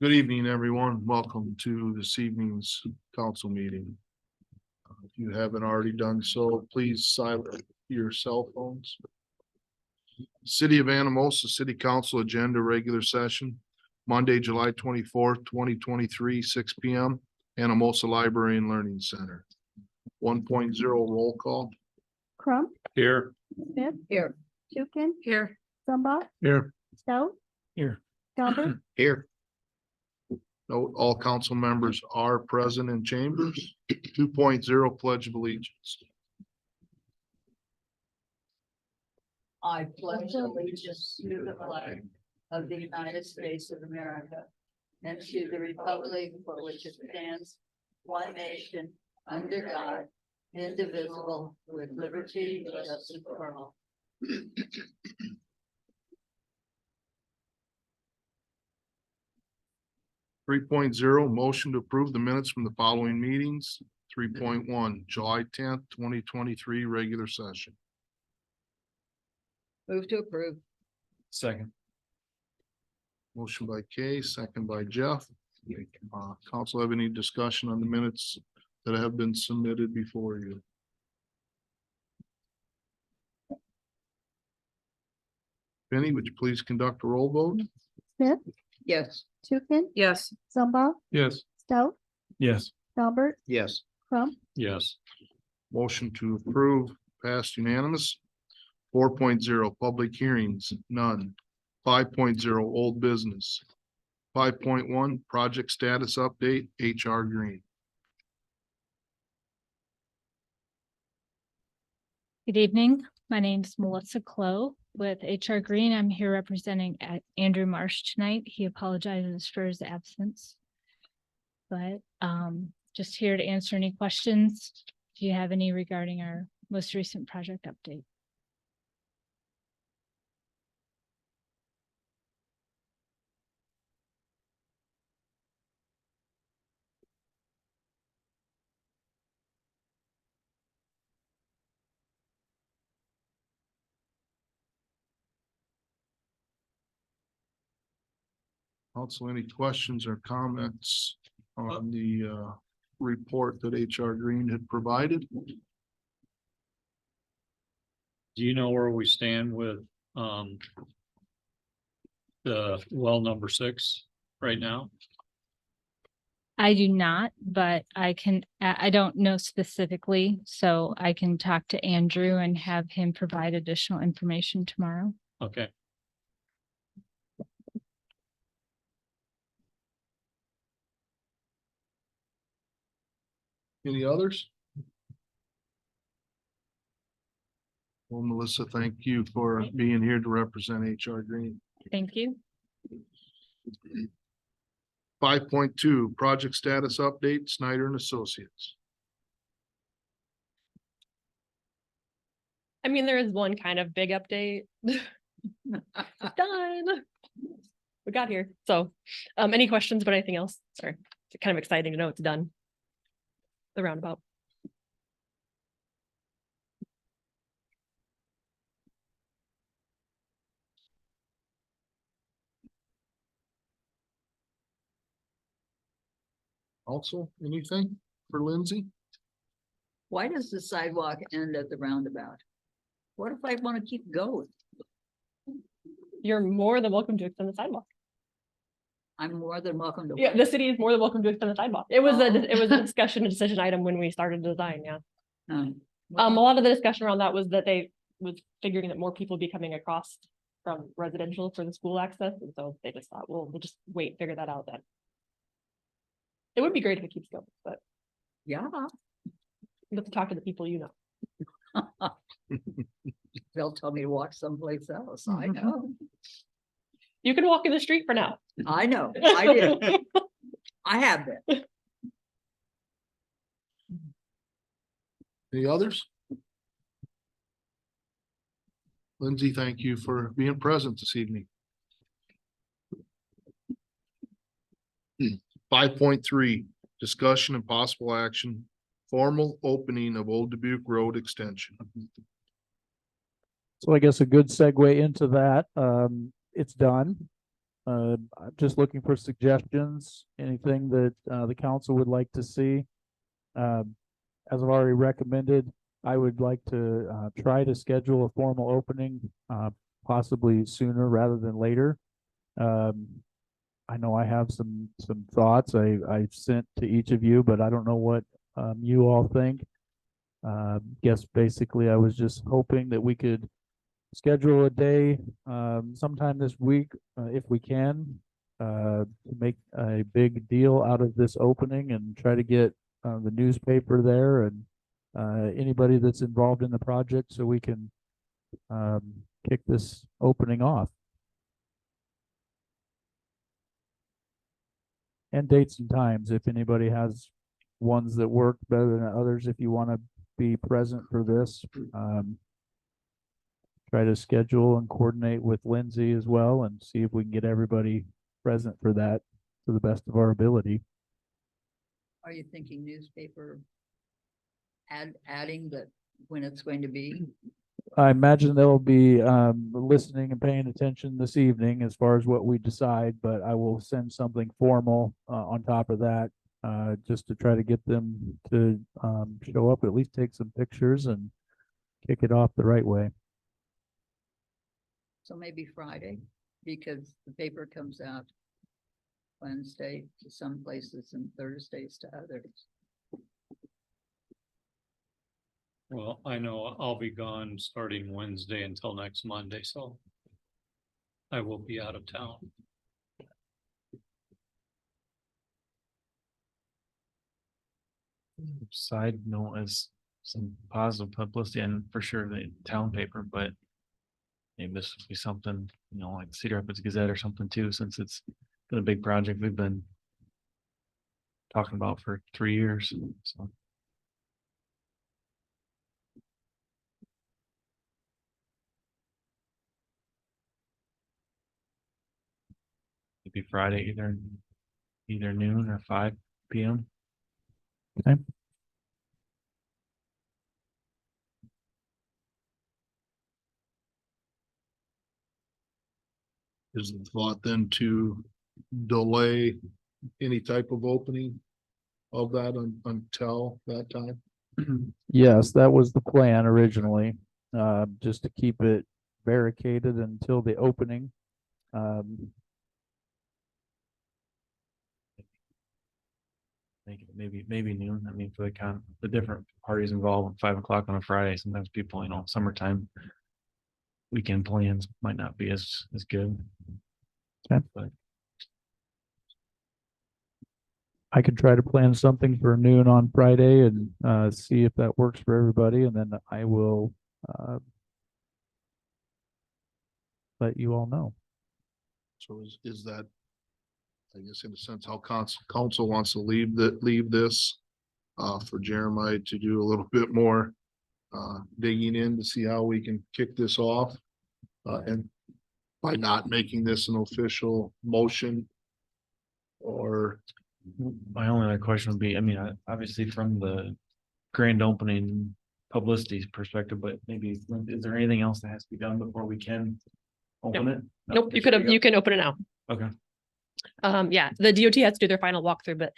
Good evening, everyone. Welcome to this evening's council meeting. If you haven't already done so, please silence your cell phones. City of Anamosa City Council Agenda Regular Session, Monday, July 24th, 2023, 6 p.m. Anamosa Library and Learning Center. 1.0 roll call. Crump, Here. Smith, Here. Tukin, Here. Zumba, Here. Stout, Here. Talbert, Here. Note all council members are present in chambers. 2.0 Pledge of Allegiance. I pledge allegiance to the flag of the United States of America and to the republic for which it stands, one nation, under God, indivisible, with liberty and justice for all. 3.0 motion to approve the minutes from the following meetings. 3.1 July 10th, 2023, regular session. Move to approve. Second. Motion by Kay, second by Jeff. Council have any discussion on the minutes that have been submitted before you? Penny, would you please conduct a roll vote? Smith, Yes. Tukin, Yes. Zumba, Yes. Stout, Yes. Talbert, Yes. Crump, Yes. Motion to approve passed unanimous. 4.0 public hearings, none. 5.0 old business. 5.1 project status update, HR Green. Good evening. My name is Melissa Clow with HR Green. I'm here representing Andrew Marsh tonight. He apologizes for his absence. But just here to answer any questions. Do you have any regarding our most recent project update? Also, any questions or comments on the report that HR Green had provided? Do you know where we stand with the well number 6 right now? I do not, but I don't know specifically, so I can talk to Andrew and have him provide additional information tomorrow. Okay. Any others? Well, Melissa, thank you for being here to represent HR Green. Thank you. 5.2 project status update, Snyder and Associates. I mean, there is one kind of big update. It's done. We got here. So, any questions about anything else? Sorry, it's kind of exciting to know it's done. The roundabout. Also, anything for Lindsay? Why does the sidewalk end at the roundabout? What if I want to keep going? You're more than welcome to extend the sidewalk. I'm more than welcome to. Yeah, the city is more than welcome to extend the sidewalk. It was a discussion, a decision item when we started design. Yeah. A lot of the discussion around that was that they was figuring that more people would be coming across from residential for the school access, and so they just thought, well, we'll just wait, figure that out then. It would be great if it keeps going, but Yeah, you have to talk to the people you know. they'll tell me to walk someplace else. I know. You can walk in the street for now. I know. I did. I have been. Any others? Lindsay, thank you for being present this evening. 5.3 discussion and possible action, formal opening of Old Dubuque Road extension. So I guess a good segue into that, it's done. I'm just looking for suggestions, anything that, the council would like to see. As I've already recommended, I would like to, try to schedule a formal opening, possibly sooner rather than later. I know I have some thoughts I sent to each of you, but I don't know what, you all think. Guess basically I was just hoping that we could schedule a day, sometime this week, if we can, to make a big deal out of this opening and try to get, the newspaper there and, anybody that's involved in the project so we can, kick this opening off. And dates and times, if anybody has ones that work better than others, if you want to be present for this. Try to schedule and coordinate with Lindsay as well and see if we can get everybody present for that to the best of our ability. Are you thinking newspaper adding that when it's going to be? I imagine they'll be, listening and paying attention this evening as far as what we decide, but I will send something formal, on top of that, just to try to get them to, show up, at least take some pictures and kick it off the right way. So maybe Friday, because the paper comes out Wednesday to some places and Thursdays to others. Well, I know I'll be gone starting Wednesday until next Monday, so I will be out of town. Side note as some positive publicity and for sure the town paper, but maybe this would be something, like Cedar Rapids Gazette or something too, since it's been a big project we've been talking about for 3 years, so. Maybe Friday, either noon or 5 p.m. Okay. Is the thought then to delay any type of opening of that until that time? Yes, that was the plan originally, just to keep it barricaded until the opening. Make it maybe noon. I mean, for the different parties involved, 5 o'clock on a Friday, sometimes people, summertime weekend plans might not be as good. Okay. But I could try to plan something for noon on Friday and, see if that works for everybody, and then I will, let you all know. So is that, I guess in a sense, how council wants to leave this for Jeremiah to do a little bit more digging in to see how we can kick this off, and by not making this an official motion, or my only other question would be, I mean, obviously from the grand opening publicity perspective, but maybe is there anything else that has to be done before we can open it? No, Nope, you can open it now. Okay. Yeah, the DOT has to do their final walkthrough,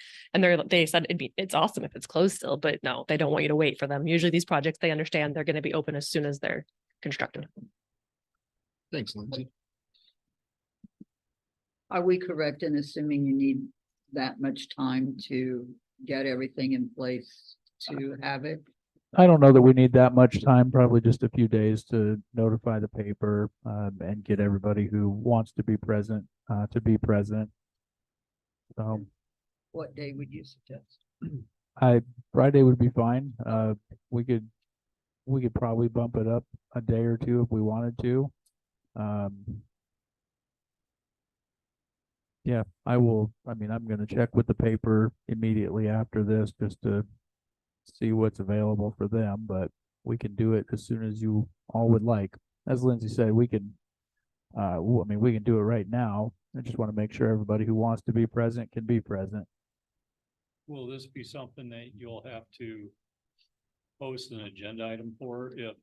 they said it's awesome if it's closed still, but no, they don't want you to wait for them. Usually these projects, they understand they're gonna be open as soon as they're constructed. thanks, Lindsay. Are we correct in assuming you need that much time to get everything in place to have it? I don't know that we need that much time, probably just a few days to notify the paper, and get everybody who wants to be present, to be present. So What day would you suggest? Friday would be fine. We could probably bump it up a day or two if we wanted to. Yeah, I mean, I'm gonna check with the paper immediately after this just to see what's available for them, but we can do it as soon as you all would like. As Lindsay said, we can, I mean, we can do it right now. I just want to make sure everybody who wants to be present can be present. Will this be something that you'll have to post an agenda item for if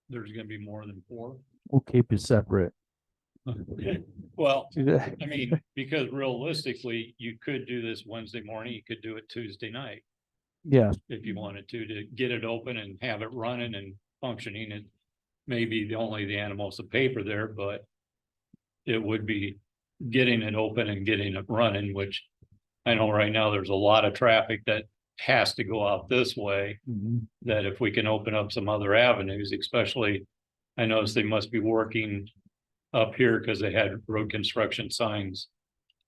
there's gonna be more than 4? We'll keep you separate. Well, I mean, because realistically, you could do this Wednesday morning, you could do it Tuesday night. Yes, If you wanted to get it open and have it running and functioning. It may be only the Anamosa paper there, but it would be getting it open and getting it running, which I know right now there's a lot of traffic that has to go out this way. That if we can open up some other avenues, especially, I noticed they must be working up here because they had road construction signs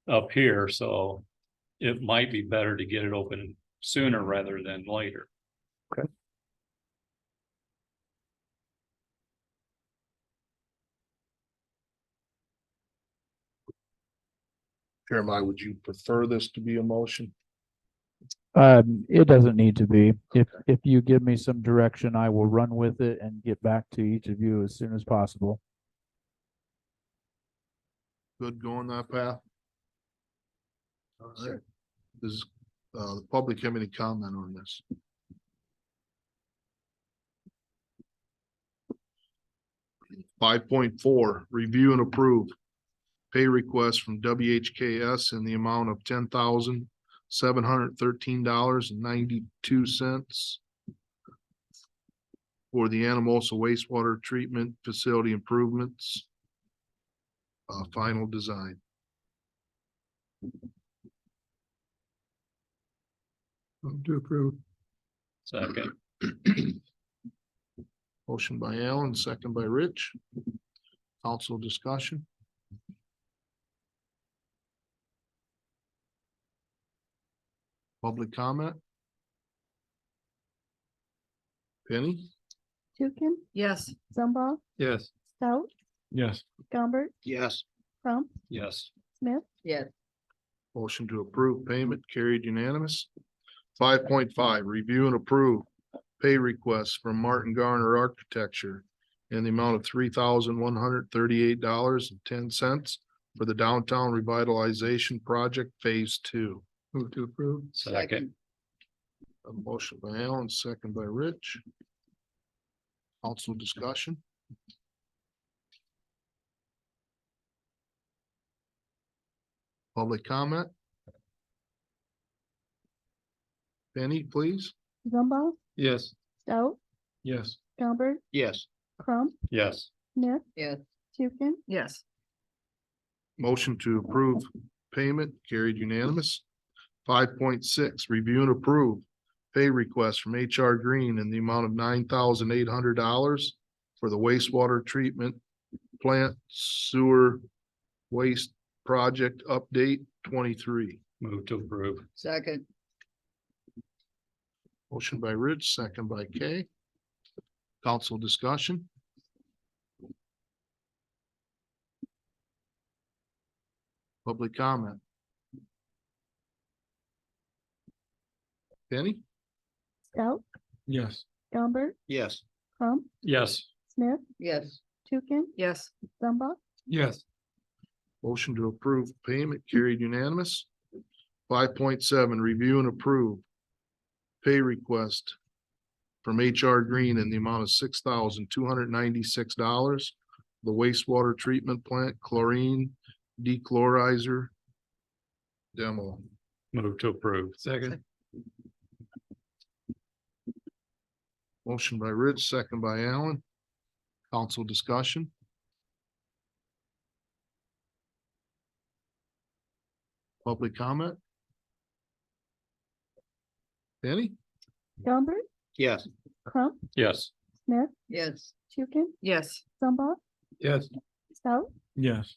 up here, so it might be better to get it open sooner rather than later. Jeremiah, would you prefer this to be a motion? it doesn't need to be. If you give me some direction, I will run with it and get back to each of you as soon as possible. Good going that path? All right. Does, the public have any comment on this? Five point four, review and approve. Pay request from WHKS in the amount of $10,713.92 for the Anamosa wastewater treatment facility improvements. Final design. Move to approve. Second, Motion by Alan, second by Rich. Council discussion. Public comment. Penny? Tukin, Yes. Zumba, yes. Stout, Yes. Gumbert, Yes. Crump, Yes. Smith, Yes. Motion to approve payment carried unanimous. 5.5, review and approve pay requests from Martin Garner Architecture in the amount of $3,138.10 for the downtown revitalization project phase 2. Move to approve. Second, A motion by Alan, second by Rich. Council discussion. Public comment. Penny, please. Zumba, yes. Stout, Yes. Gumbert, Yes. Crump, Yes. Smith, Yes. Tukin, Yes. Motion to approve payment carried unanimous. 5.6, review and approve pay request from HR Green in the amount of $9,800 for the wastewater treatment plant sewer waste project update 23. Move to approve. Second. Motion by Rich, second by Kay. Council discussion. Public comment. Penny? Stout, Yes. Gumbert, Yes. Crump, Yes. Smith, Yes. Tukin, Yes. Zumba, Yes. Motion to approve payment carried unanimous. 5.7, review and approve pay request from HR Green in the amount of $6,296. The wastewater treatment plant chlorine dechlorizer demo. Move to approve. Second. Motion by Rich, second by Alan. Council discussion. Public comment. Penny? Gumbert, Yes. Crump, Yes. Smith, Yes. Tukin, Yes. Zumba, Yes. Stout, Yes.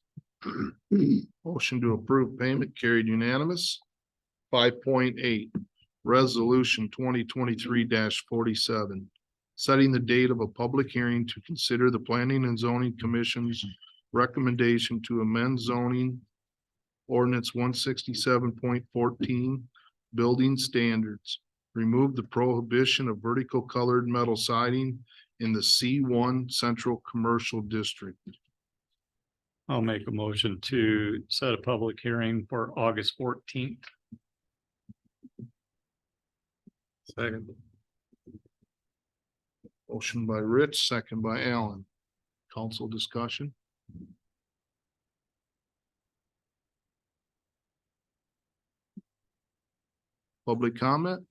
Motion to approve payment carried unanimous. 5.8, resolution 2023-47. Setting the date of a public hearing to consider the Planning and Zoning Commission's recommendation to amend zoning ordinance 167.14 building standards. Remove the prohibition of vertical colored metal siding in the C1 Central Commercial District. I'll make a motion to set a public hearing for August 14th. Second. Motion by Rich, second by Alan. Council discussion. Public comment?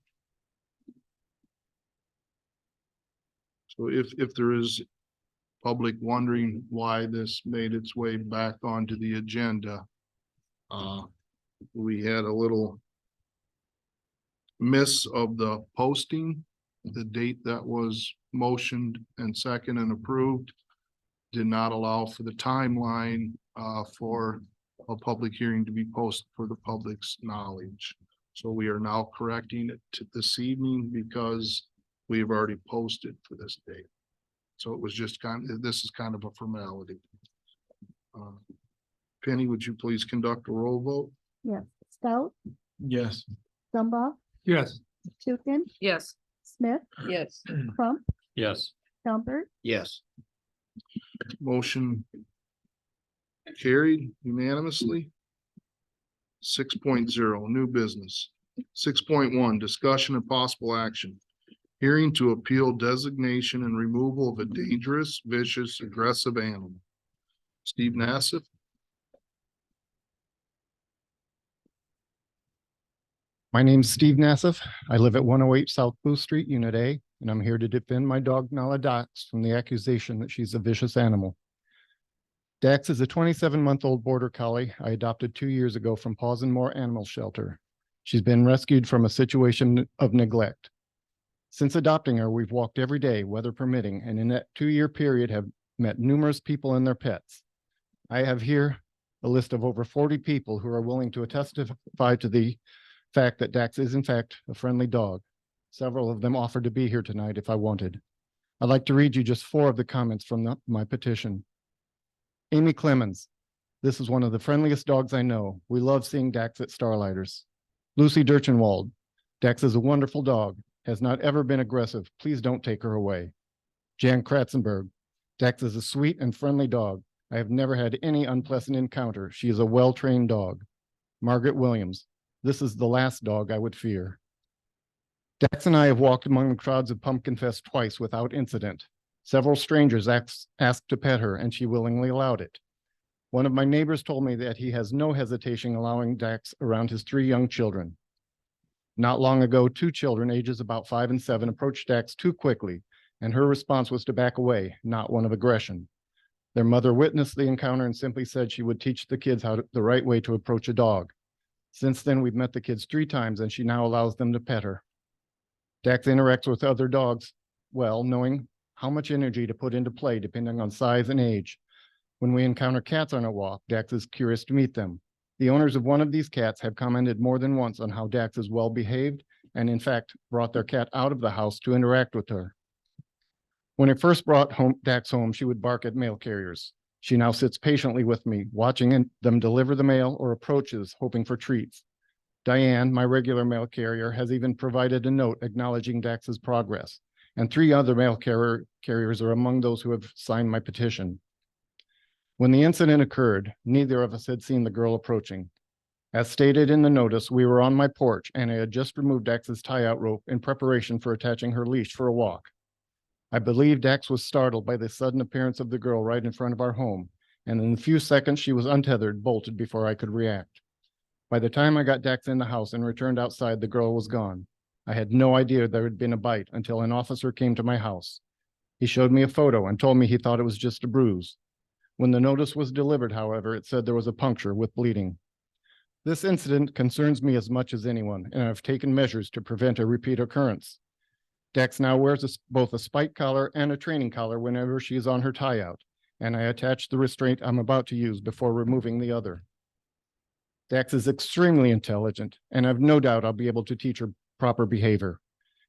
So if there is public wondering why this made its way back onto the agenda, we had a little miss of the posting. The date that was motioned and second and approved did not allow for the timeline for a public hearing to be posted for the public's knowledge. So we are now correcting it to this evening because we have already posted for this date. So it was just this is kind of a formality. Penny, would you please conduct a roll vote? Yes. Stout, Yes. Zumba, Yes. Tukin, Yes. Smith, Yes. Crump, Yes. Gumbert, Yes. Motion carried unanimously. 6.0 new business. 6.1 discussion and possible action. Hearing to appeal designation and removal of a dangerous, vicious, aggressive animal. Steve Nassif. My name's Steve Nassif. I live at 108 South Booth Street, Unit A, and I'm here to defend my dog Nala Dax from the accusation that she's a vicious animal. Dax is a 27-month-old border collie I adopted 2 years ago from Paws and More Animal Shelter. She's been rescued from a situation of neglect. Since adopting her, we've walked every day, weather permitting, and in that 2-year period have met numerous people and their pets. I have here a list of over 40 people who are willing to testify to the fact that Dax is in fact a friendly dog. Several of them offered to be here tonight if I wanted. I'd like to read you just 4 of the comments from my petition. Amy Clemens, this is one of the friendliest dogs I know. We love seeing Dax at Starlighters. Lucy Derchenwald, Dax is a wonderful dog, has not ever been aggressive. Please don't take her away. Jan Kratzenberg, Dax is a sweet and friendly dog. I have never had any unpleasant encounter. She is a well-trained dog. Margaret Williams, this is the last dog I would fear. Dax and I have walked among the crowds of Pumpkin Fest twice without incident. Several strangers asked to pet her, and she willingly allowed it. One of my neighbors told me that he has no hesitation allowing Dax around his 3 young children. Not long ago, 2 children, ages about 5 and 7, approached Dax too quickly, and her response was to back away, not one of aggression. Their mother witnessed the encounter and simply said she would teach the kids the right way to approach a dog. Since then, we've met the kids 3 times, and she now allows them to pet her. Dax interacts with other dogs well, knowing how much energy to put into play depending on size and age. When we encounter cats on a walk, Dax is curious to meet them. The owners of one of these cats have commented more than once on how Dax is well behaved and in fact brought their cat out of the house to interact with her. When I first brought Dax home, she would bark at mail carriers. She now sits patiently with me, watching them deliver the mail or approaches, hoping for treats. Diane, my regular mail carrier, has even provided a note acknowledging Dax's progress, and 3 other mail carriers are among those who have signed my petition. When the incident occurred, neither of us had seen the girl approaching. As stated in the notice, we were on my porch and I had just removed Dax's tie-out rope in preparation for attaching her leash for a walk. I believe Dax was startled by the sudden appearance of the girl right in front of our home, and in a few seconds she was untethered, bolted before I could react. By the time I got Dax in the house and returned outside, the girl was gone. I had no idea there had been a bite until an officer came to my house. He showed me a photo and told me he thought it was just a bruise. When the notice was delivered, however, it said there was a puncture with bleeding. This incident concerns me as much as anyone, and I've taken measures to prevent a repeat occurrence. Dax now wears both a spike collar and a training collar whenever she is on her tie-out, and I attach the restraint I'm about to use before removing the other. Dax is extremely intelligent, and I've no doubt I'll be able to teach her proper behavior.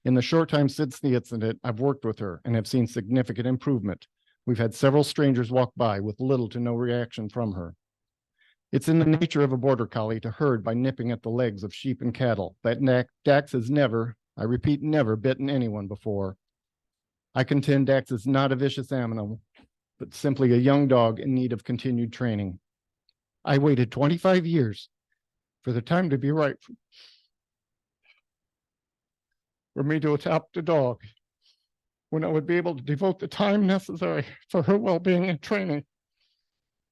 In the short time since the incident, I've worked with her and have seen significant improvement. We've had several strangers walk by with little to no reaction from her. It's in the nature of a border collie to herd by nipping at the legs of sheep and cattle, but Dax has never, I repeat, never bitten anyone before. I contend Dax is not a vicious animal, but simply a young dog in need of continued training. I waited 25 years for the time to be right for me to adopt a dog when I would be able to devote the time necessary for her well-being and training,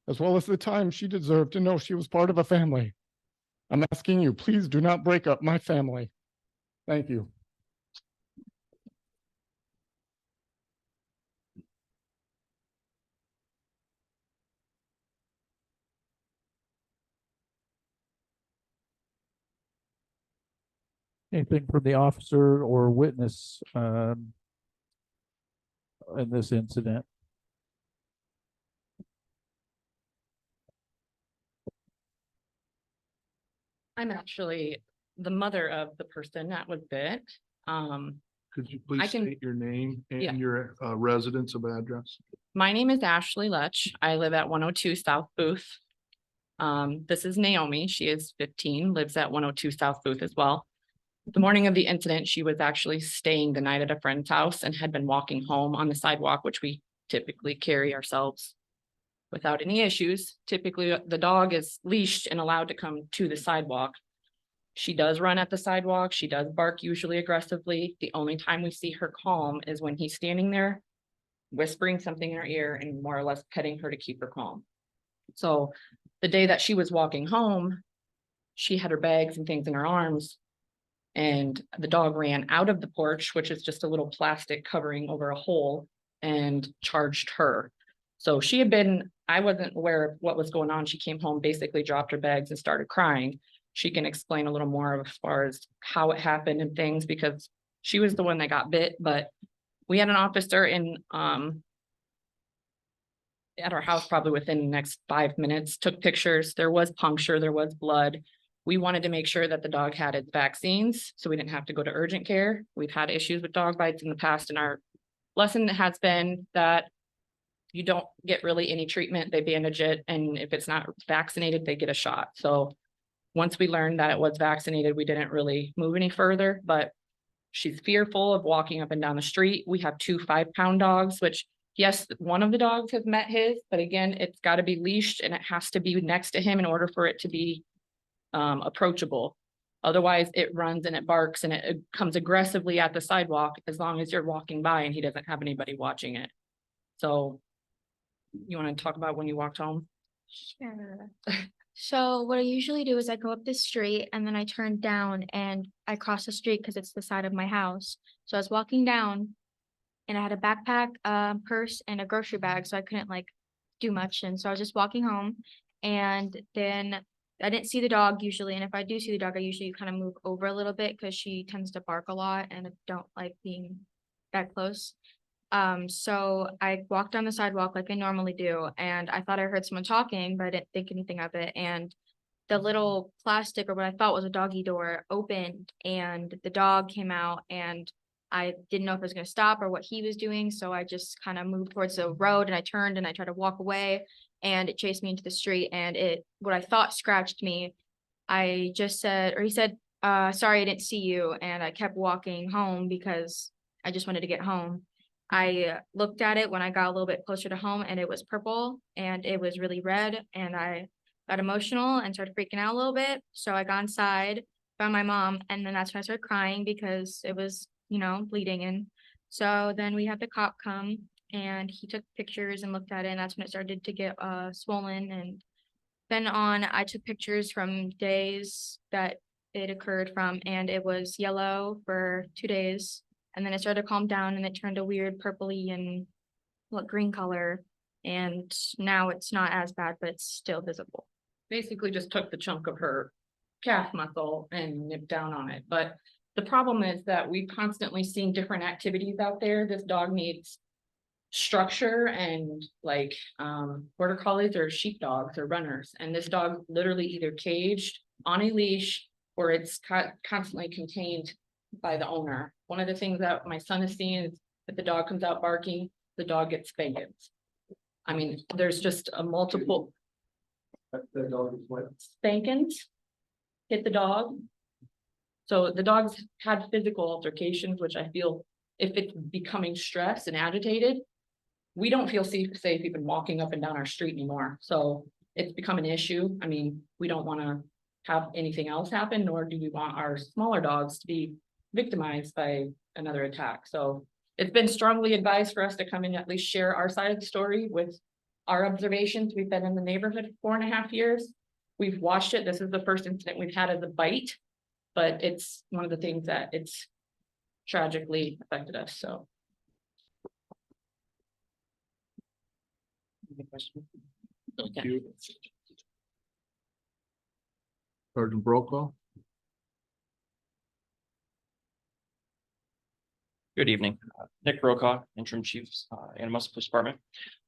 as well as the time she deserved to know she was part of a family. I'm asking you, please do not break up my family. Thank you. Anything from the officer or witness, in this incident? I'm actually the mother of the person that was bit. Could you I please can- state your name Yeah. and your residence of address? My name is Ashley Lutch. I live at 102 South Booth. This is Naomi. She is 15, lives at 102 South Booth as well. The morning of the incident, she was actually staying the night at a friend's house and had been walking home on the sidewalk, which we typically carry ourselves without any issues. Typically, the dog is leashed and allowed to come to the sidewalk. She does run at the sidewalk. She does bark, usually aggressively. The only time we see her calm is when he's standing there whispering something in her ear and more or less petting her to keep her calm. So the day that she was walking home, she had her bags and things in her arms. And the dog ran out of the porch, which is just a little plastic covering over a hole, and charged her. So she had been, I wasn't aware of what was going on. She came home, basically dropped her bags and started crying. She can explain a little more as far as how it happened and things, because she was the one that got bit, but we had an officer in, at our house probably within the next 5 minutes, took pictures. There was puncture, there was blood. We wanted to make sure that the dog had its vaccines, so we didn't have to go to urgent care. We've had issues with dog bites in the past, and our lesson has been that you don't get really any treatment, they bandage it, and if it's not vaccinated, they get a shot. So once we learned that it was vaccinated, we didn't really move any further, but she's fearful of walking up and down the street. We have 2 5-pound dogs, which yes, one of the dogs has met his, but again, it's got to be leashed and it has to be next to him in order for it to be approachable. Otherwise, it runs and it barks and it comes aggressively at the sidewalk as long as you're walking by and he doesn't have anybody watching it. So you want to talk about when you walked home? Sure. So what I usually do is I go up the street and then I turn down and I cross the street because it's the side of my house. So I was walking down and I had a backpack, purse, and a grocery bag, so I couldn't like do much. And so I was just walking home, and then I didn't see the dog usually. And if I do see the dog, I usually kind of move over a little bit because she tends to bark a lot, and I don't like being that close. So I walked down the sidewalk like I normally do, and I thought I heard someone talking, but I didn't think anything of it. And the little plastic, or what I thought was a doggy door, opened, and the dog came out, and I didn't know if I was going to stop or what he was doing. So I just kind of moved towards the road, and I turned and I tried to walk away, and it chased me into the street, and what I thought scratched me. I just said, or he said, sorry, I didn't see you. And I kept walking home because I just wanted to get home. I looked at it when I got a little bit closer to home, and it was purple and it was really red, and I got emotional and started freaking out a little bit. So I got inside, found my mom, and then that's when I started crying because it was, bleeding. And so then we had the cop come, and he took pictures and looked at it, and that's when it started to get swollen. And then I took pictures from days that it occurred from, and it was yellow for 2 days. And then it started to calm down, and it turned a weird purpley and green color. And now it's not as bad, but it's still visible. Basically just took the chunk of her calf muscle and nipped down on it. But the problem is that we've constantly seen different activities out there. This dog needs structure, and border collies or sheepdogs or runners. And this dog literally either caged on a leash or it's constantly contained by the owner. One of the things that my son has seen is if the dog comes out barking, the dog gets spankings. I mean, there's just a multiple. The dog is what? Spankings, hit the dog. So the dog's had physical altercations, which I feel if it's becoming stressed and agitated, we don't feel safe even walking up and down our street anymore. So it's become an issue. I mean, we don't want to have anything else happen, nor do we want our smaller dogs to be victimized by another attack. So it's been strongly advised for us to come in and at least share our side of the story with our observations. We've been in the neighborhood 4.5 years. We've watched it. This is the first incident we've had as a bite. but it's one of the things that it's tragically affected us, so. Any questions? Thank Yeah. you. Sergeant Brokaw. Good evening, Nick Brokaw, interim chief, Anamosa Police Department.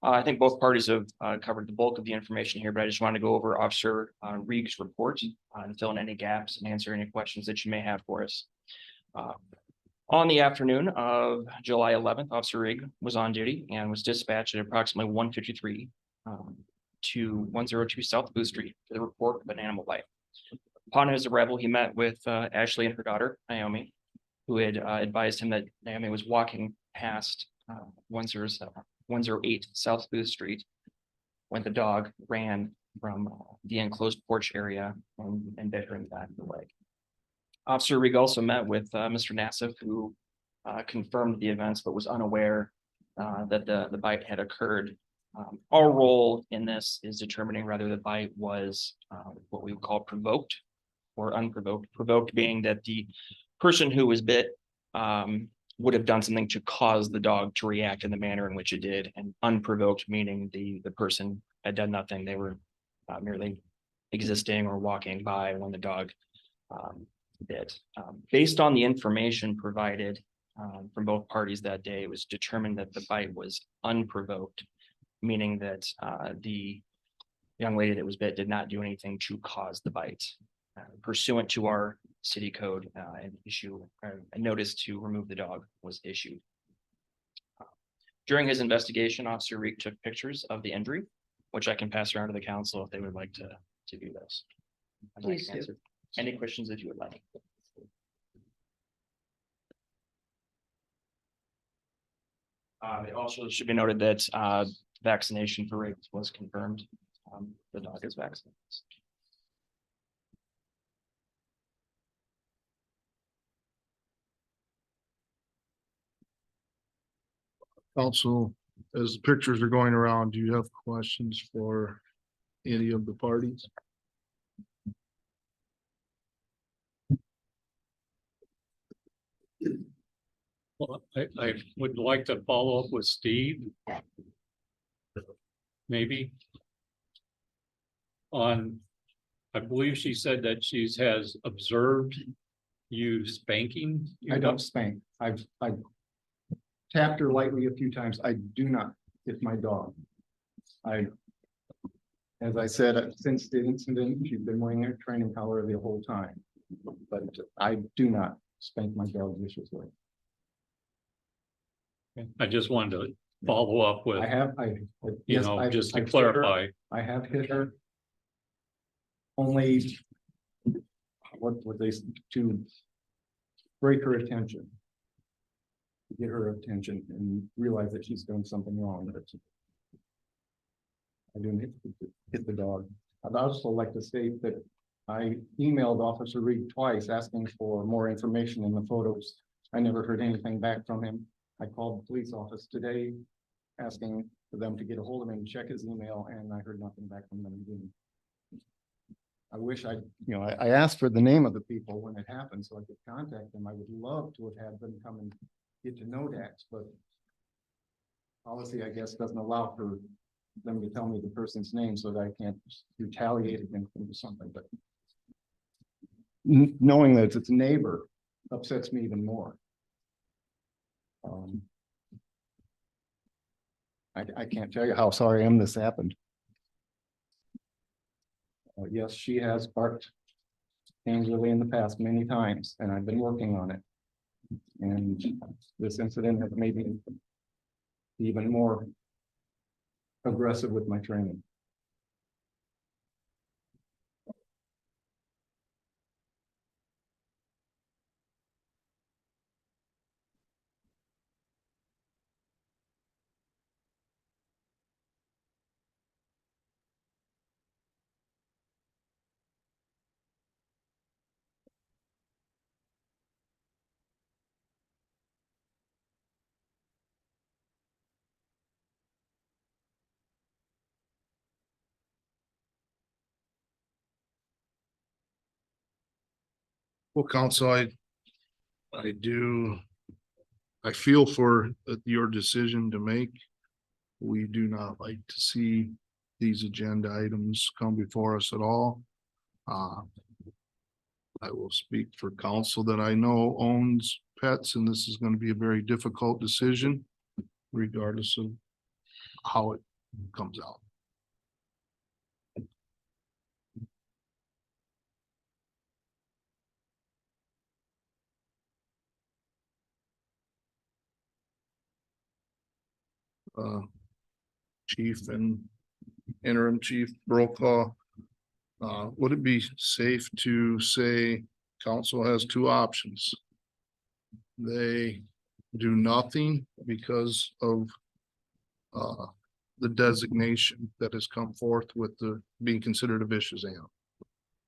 I think both parties have covered the bulk of the information here, but I just want to go over Officer Reeg's report and fill in any gaps and answer any questions that you may have for us. On the afternoon of July 11th, Officer Reeg was on duty and was dispatched at approximately 1:53 to 102 South Booth Street for the report of an animal bite. Upon his arrival, he met with Ashley and her daughter, Naomi, who had advised him that Naomi was walking past 108 South Booth Street when the dog ran from the enclosed porch area and bit her in the back of the leg. Officer Reeg also met with Mr. Nassif, who confirmed the events but was unaware that the bite had occurred. Our role in this is determining whether the bite was what we would call provoked or unprovoked. Provoked being that the person who was bit would have done something to cause the dog to react in the manner in which it did, and unprovoked meaning the person had done nothing. They were merely existing or walking by when the dog bit. Based on the information provided from both parties that day, it was determined that the bite was unprovoked, meaning that the young lady that was bit did not do anything to cause the bite. Pursuant to our city code, a notice to remove the dog was issued. During his investigation, Officer Reek took pictures of the injury, which I can pass around to the council if they would like to view those. I'd like Please to do. answer any questions that you would like. It also should be noted that vaccination for Reek was confirmed. The dog is vaccinated. Council, as the pictures are going around, do you have questions for any of the parties? Well, I would like to follow up with Steve. Maybe. On, I believe she said that she has observed you spanking. I don't spank. I've tapped her lightly a few times. I do not hit my dog. As I said, since the incident, she's been wearing her training collar the whole time. But I do not spank my dog viciously. I just wanted to follow up with, Yes, just to I've hit her. clarify. I have hit her. Only to break her attention. To get her attention and realize that she's done something wrong. But I didn't hit the dog. I'd also like to state that I emailed Officer Reed twice asking for more information in the photos. I never heard anything back from him. I called the police office today asking for them to get a hold of him and check his email, and I heard nothing back from them again. I wish I asked for the name of the people when it happened so I could contact them. I would love to have had them come and get to know Dax, but policy, I guess, doesn't allow for them to tell me the person's name so that I can't retaliate against them or something, but knowing that it's a neighbor upsets me even more. I can't tell you how sorry I am this happened. Yes, she has barked angrily in the past many times, and I've been working on it. And this incident has made me even more aggressive with my training. Well, council, I feel for your decision to make. We do not like to see these agenda items come before us at all. I will speak for council that I know owns pets, and this is going to be a very difficult decision regardless of how it comes out. Chief and interim chief Brokaw. Would it be safe to say council has two options? They do nothing because of the designation that has come forth with the being considered a vicious animal.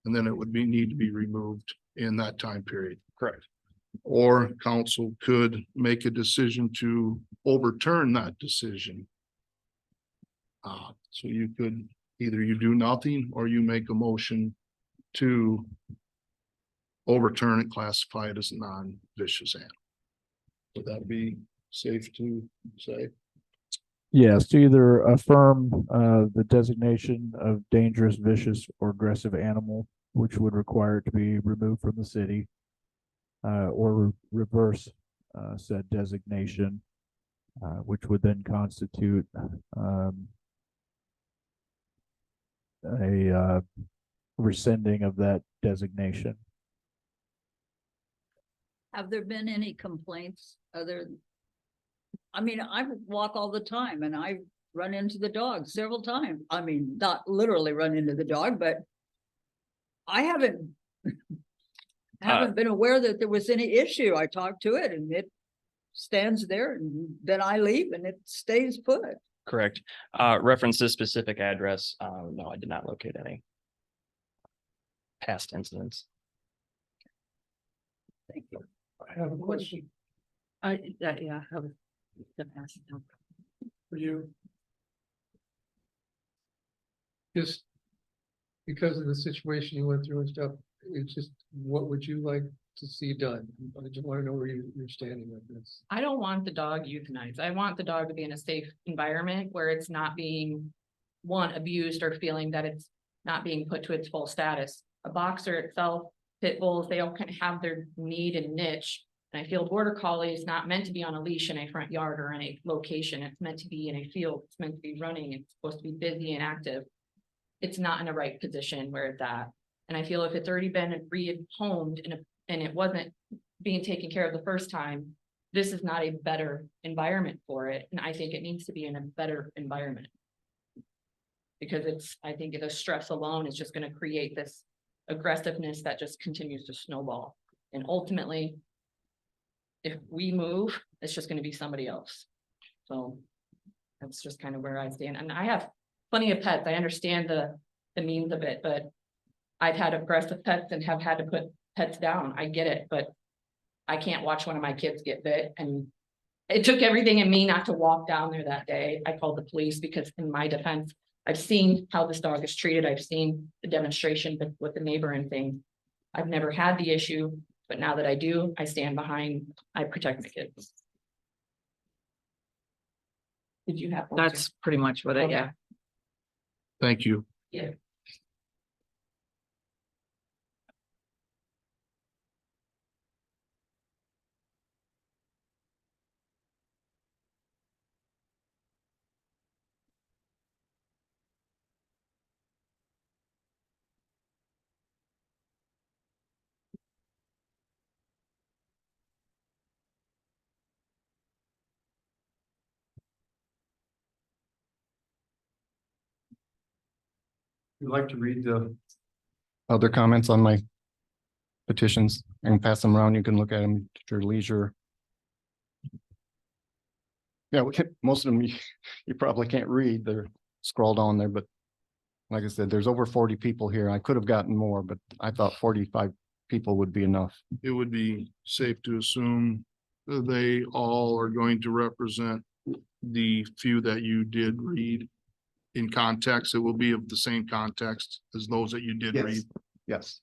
And then it would need to be removed in that time period. Correct. Or council could make a decision to overturn that decision. So you could, either you do nothing or you make a motion to overturn it, classify it as a non-vicious animal. Would that be safe to say? Yes, to either affirm the designation of dangerous, vicious, or aggressive animal, which would require it to be removed from the city, or reverse said designation, which would then constitute a rescinding of that designation. Have there been any complaints other? I mean, I walk all the time and I run into the dog several times. I mean, not literally run into the dog, but I haven't been aware that there was any issue. I talked to it and it stands there and then I leave and it stays put. Correct. Reference this specific address. No, I did not locate any past incidents. Thank you. I have a question I have to pass it down. for you. Just because of the situation you went through and stuff, it's just, what would you like to see done? I just want to know where you're standing with this. I don't want the dog euthanized. I want the dog to be in a safe environment where it's not being, one, abused or feeling that it's not being put to its full status. A boxer itself, pit bulls, they all kind of have their need and niche. And I feel border collie is not meant to be on a leash in a front yard or in a location. It's meant to be in a field. It's meant to be running. It's supposed to be busy and active. It's not in the right position where it's at. And I feel if it's already been rehomed and it wasn't being taken care of the first time, this is not a better environment for it. And I think it needs to be in a better environment. Because I think the stress alone is just going to create this aggressiveness that just continues to snowball. And ultimately, if we move, it's just going to be somebody else. So that's just kind of where I stand. And I have plenty of pets. I understand the means of it, but I've had aggressive pets and have had to put pets down. I get it, but I can't watch one of my kids get bit. And it took everything in me not to walk down there that day. I called the police because in my defense, I've seen how this dog is treated. I've seen the demonstration with the neighbor and things. I've never had the issue, but now that I do, I stand behind, I protect my kids. Did you have? That's pretty much what I, yeah. Thank you. Yeah. You'd like to read the other comments on my petitions and pass them around? You can look at them at your leisure. Yeah, most of them you probably can't read. They're scrawled on there, but like I said, there's over 40 people here. I could have gotten more, but I thought 45 people would be enough. It would be safe to assume that they all are going to represent the few that you did read. In context, it will be of the same context as those that you did read. Yes.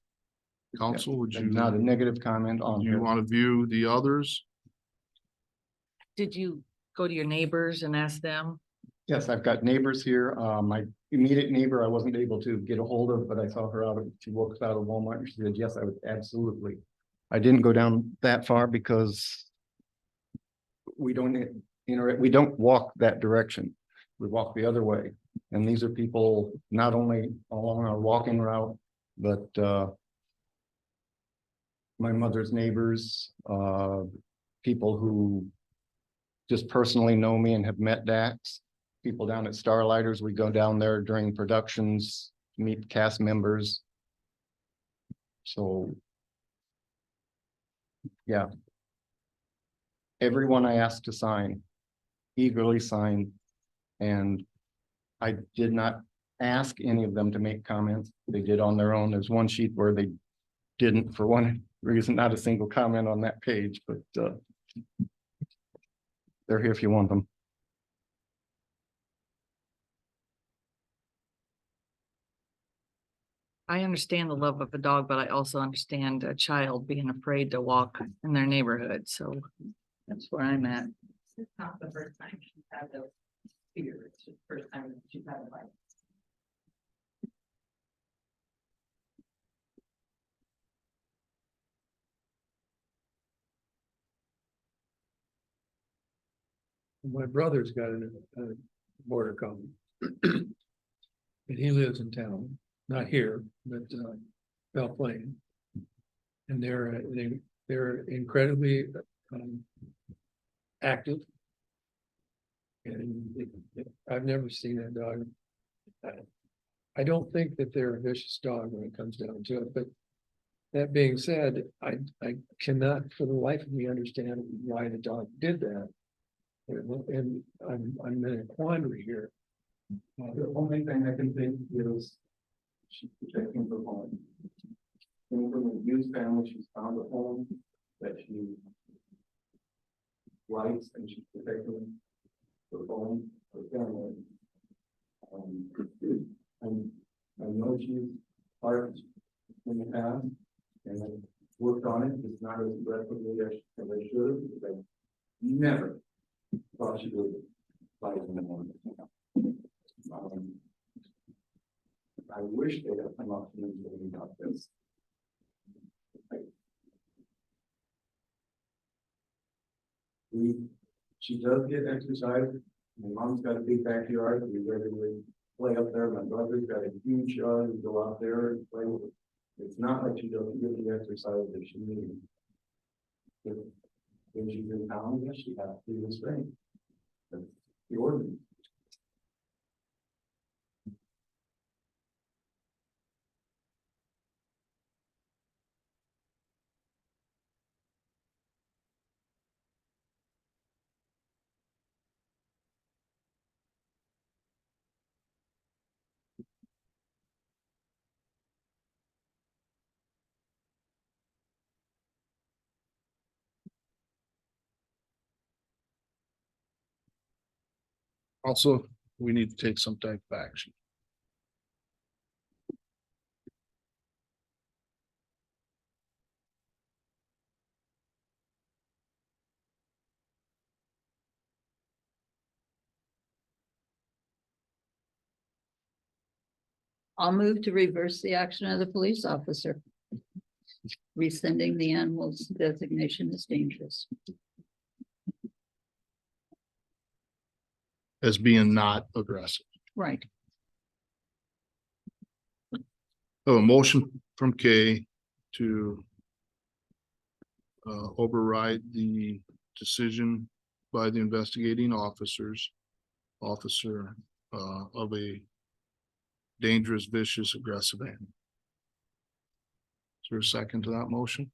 Council, would you, Not a negative comment on do you here. want to view the others? Did you go to your neighbors and ask them? Yes, I've got neighbors here. My immediate neighbor, I wasn't able to get a hold of, but I saw her she walked out of Walmart and she said, yes, I would absolutely. I didn't go down that far because we don't we don't walk that direction. We walk the other way. And these are people not only along our walking route, but my mother's neighbors, people who just personally know me and have met Dax. People down at Starlighters, we go down there during productions, meet cast members. So. Yeah. Everyone I asked to sign, eagerly signed, and I did not ask any of them to make comments. They did on their own. There's one sheet where they didn't, for one reason, not a single comment on that page, but they're here if you want them. I understand the love of a dog, but I also understand a child being afraid to walk in their neighborhood, so that's where I'm at. It's not the first time she's had those fears. It's the first time that she's had it like. My brother's got a border collie. And he lives in town, not here, but Belle Plaine. And they're incredibly active. And I've never seen that dog. I don't think that they're a vicious dog when it comes down to it, but that being said, I cannot for the life of me understand why the dog did that. And I'm in a quandary here. The only thing I can think is she's protecting her home. Came from a used family, she's found a home that she likes and she's protecting her home, her family. And I know she's hard in the past and I worked on it. It's not as aggressively as I should have, because I never thought she would fight in the morning. I wish they had come up to me about this. She does get exercise. My mom's got a big backyard. We regularly play up there. My brother's got a huge yard. We go out there and play with it. It's not like she doesn't get the exercise that she needs. When she's in town, yes, she has to do the strength. That's the ordinance. Also, we need to take some type of action. I'll move to reverse the action of the police officer. Rescinding the animal's designation as dangerous. As being not aggressive. Right. Oh, a motion from Kay to override the decision by the investigating officer of a dangerous, vicious, aggressive animal. Is there a second to that motion?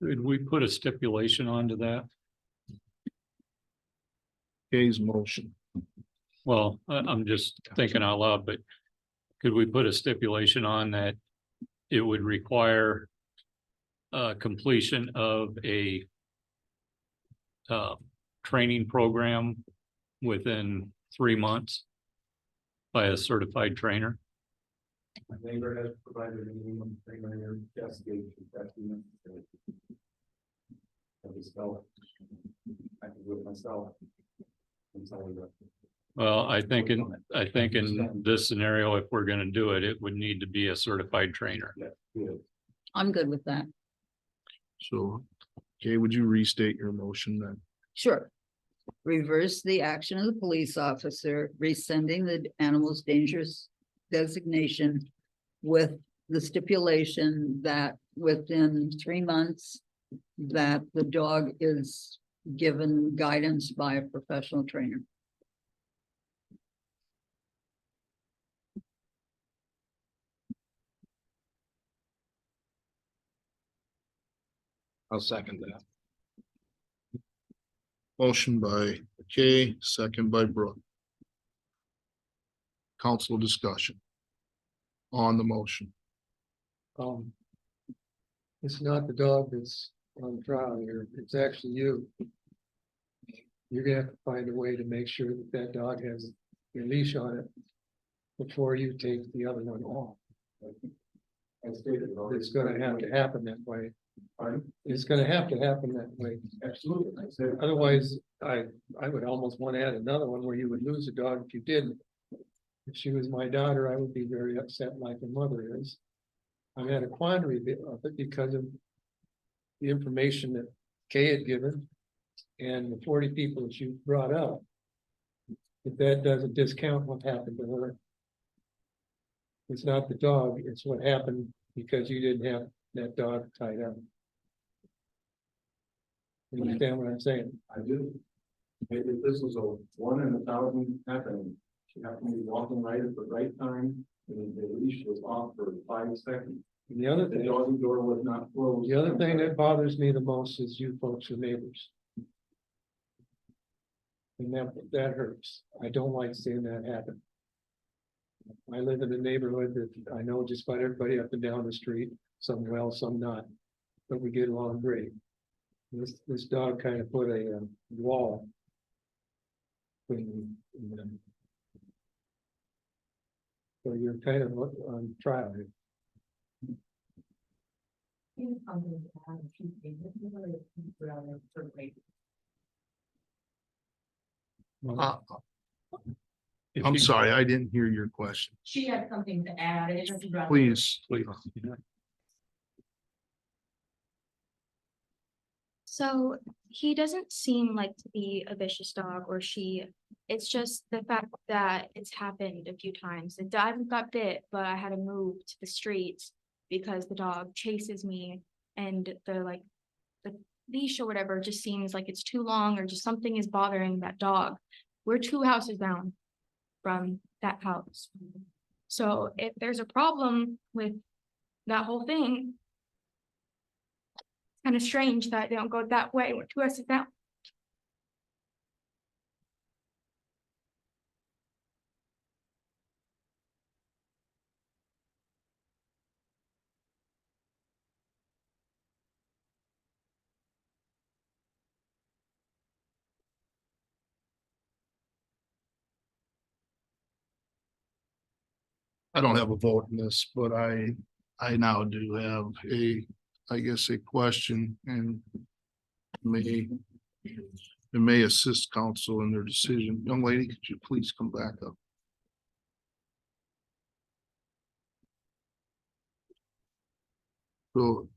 Could we put a stipulation onto that? Kay's motion. Well, I'm just thinking out loud, but could we put a stipulation on that it would require completion of a training program within 3 months by a certified trainer. My neighbor has provided a minimum trainer investigation that's necessary. I can spell it. I can do it myself. Well, I think in this scenario, if we're gonna do it, it would need to be a certified trainer. I'm good with that. So, okay, would you restate your motion then? Sure. Reverse the action of the police officer rescinding the animal's dangerous designation with the stipulation that within 3 months that the dog is given guidance by a professional trainer. I'll second that. Motion by Kay, second by Brooke. Council discussion on the motion. It's not the dog that's on trial here, it's actually you. You're gonna have to find a way to make sure that that dog has a leash on it before you take the other one off. It's gonna have to happen that way. It's gonna have to happen that way. Absolutely. Otherwise, I would almost want to add another one where you would lose a dog if you didn't. If she was my daughter, I would be very upset like her mother is. I'm at a quandary of it because of the information that Kay had given and the 40 people that you brought up. If that doesn't discount what happened to her. It's not the dog, it's what happened because you didn't have that dog tied up. You understand what I'm saying? I do. Maybe this was a 1 in 1,000 happening. She happened to be walking right at the right time, and the leash was off for 5 seconds. And the other The thing, doggy door was not closed. the other thing that bothers me the most is you folks are neighbors. And that hurts. I don't like seeing that happen. I live in a neighborhood that I know just about everybody up and down the street, some well, some not, but we get along great. This dog kind of put a wall between them. So you're kind of on trial here. Uh, I'm sorry, I didn't hear your question. She had something to add. Please, please. So he doesn't seem like to be a vicious dog or she, it's just the fact that it's happened a few times. I haven't got bit, but I had to move to the streets because the dog chases me and the leash or whatever just seems like it's too long or just something is bothering that dog. We're 2 houses down from that house. So if there's a problem with that whole thing, kind of strange that they don't go that way. We're 2 houses down. I don't have a vote in this, but I now do have I guess a question and it may assist council in their decision. Young lady, could you please come back up? So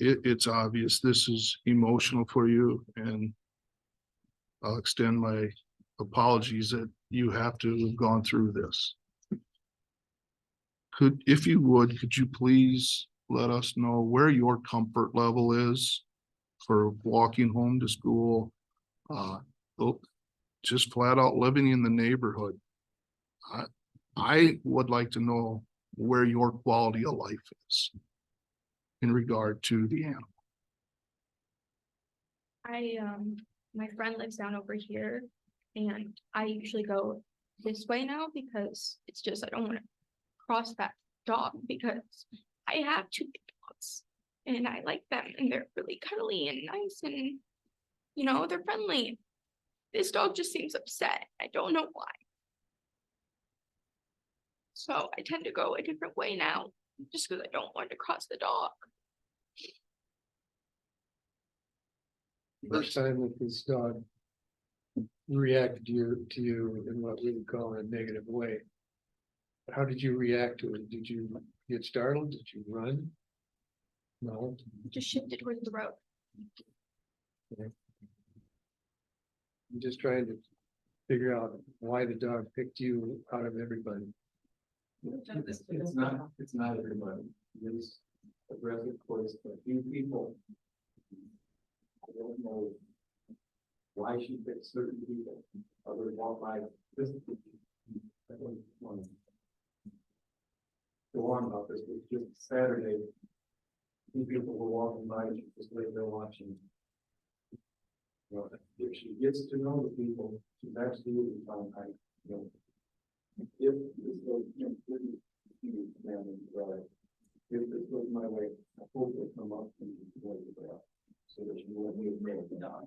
it's obvious this is emotional for you, and I'll extend my apologies that you have to have gone through this. If you would, could you please let us know where your comfort level is for walking home to school? Just flat out living in the neighborhood. I would like to know where your quality of life is in regard to the animal. My friend lives down over here and I usually go this way now because it's just, I don't want to cross that dog because I have 2 big dogs and I like them and they're really cuddly and nice and, they're friendly. This dog just seems upset. I don't know why. So I tend to go a different way now, just because I don't want to cross the dog. First time that this dog reacted to you in what we would call a negative way. How did you react to it? Did you get startled? Did you run? No. Just shifted towards the road. I'm just trying to figure out why the dog picked you out of everybody. It's not everybody. It's aggressive towards a few people. I don't know why she picked certain people, other than walk by this. I don't want to go on about this, but just Saturday, two people were walking by, she just laid there watching. You know, if she gets to know the people, she's absolutely fine. You know, if this goes, you know, if this goes my way, I hope it'll come up and go well, so that she won't be afraid of the dog.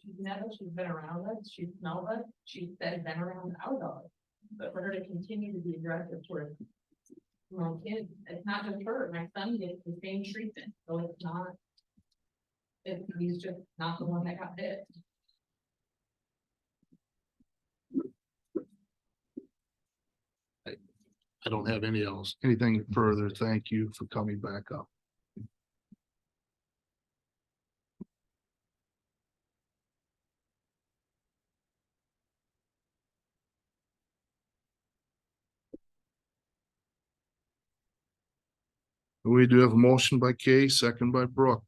She's been around us, she's smelled us, she's been around our dog. But for her to continue to be aggressive towards kids, it's not just her, my son gets the same treatment, so it's not. He's just not the one that got bit. I don't have anything further. Thank you for coming back up. We do have a motion by Kay, second by Brooke,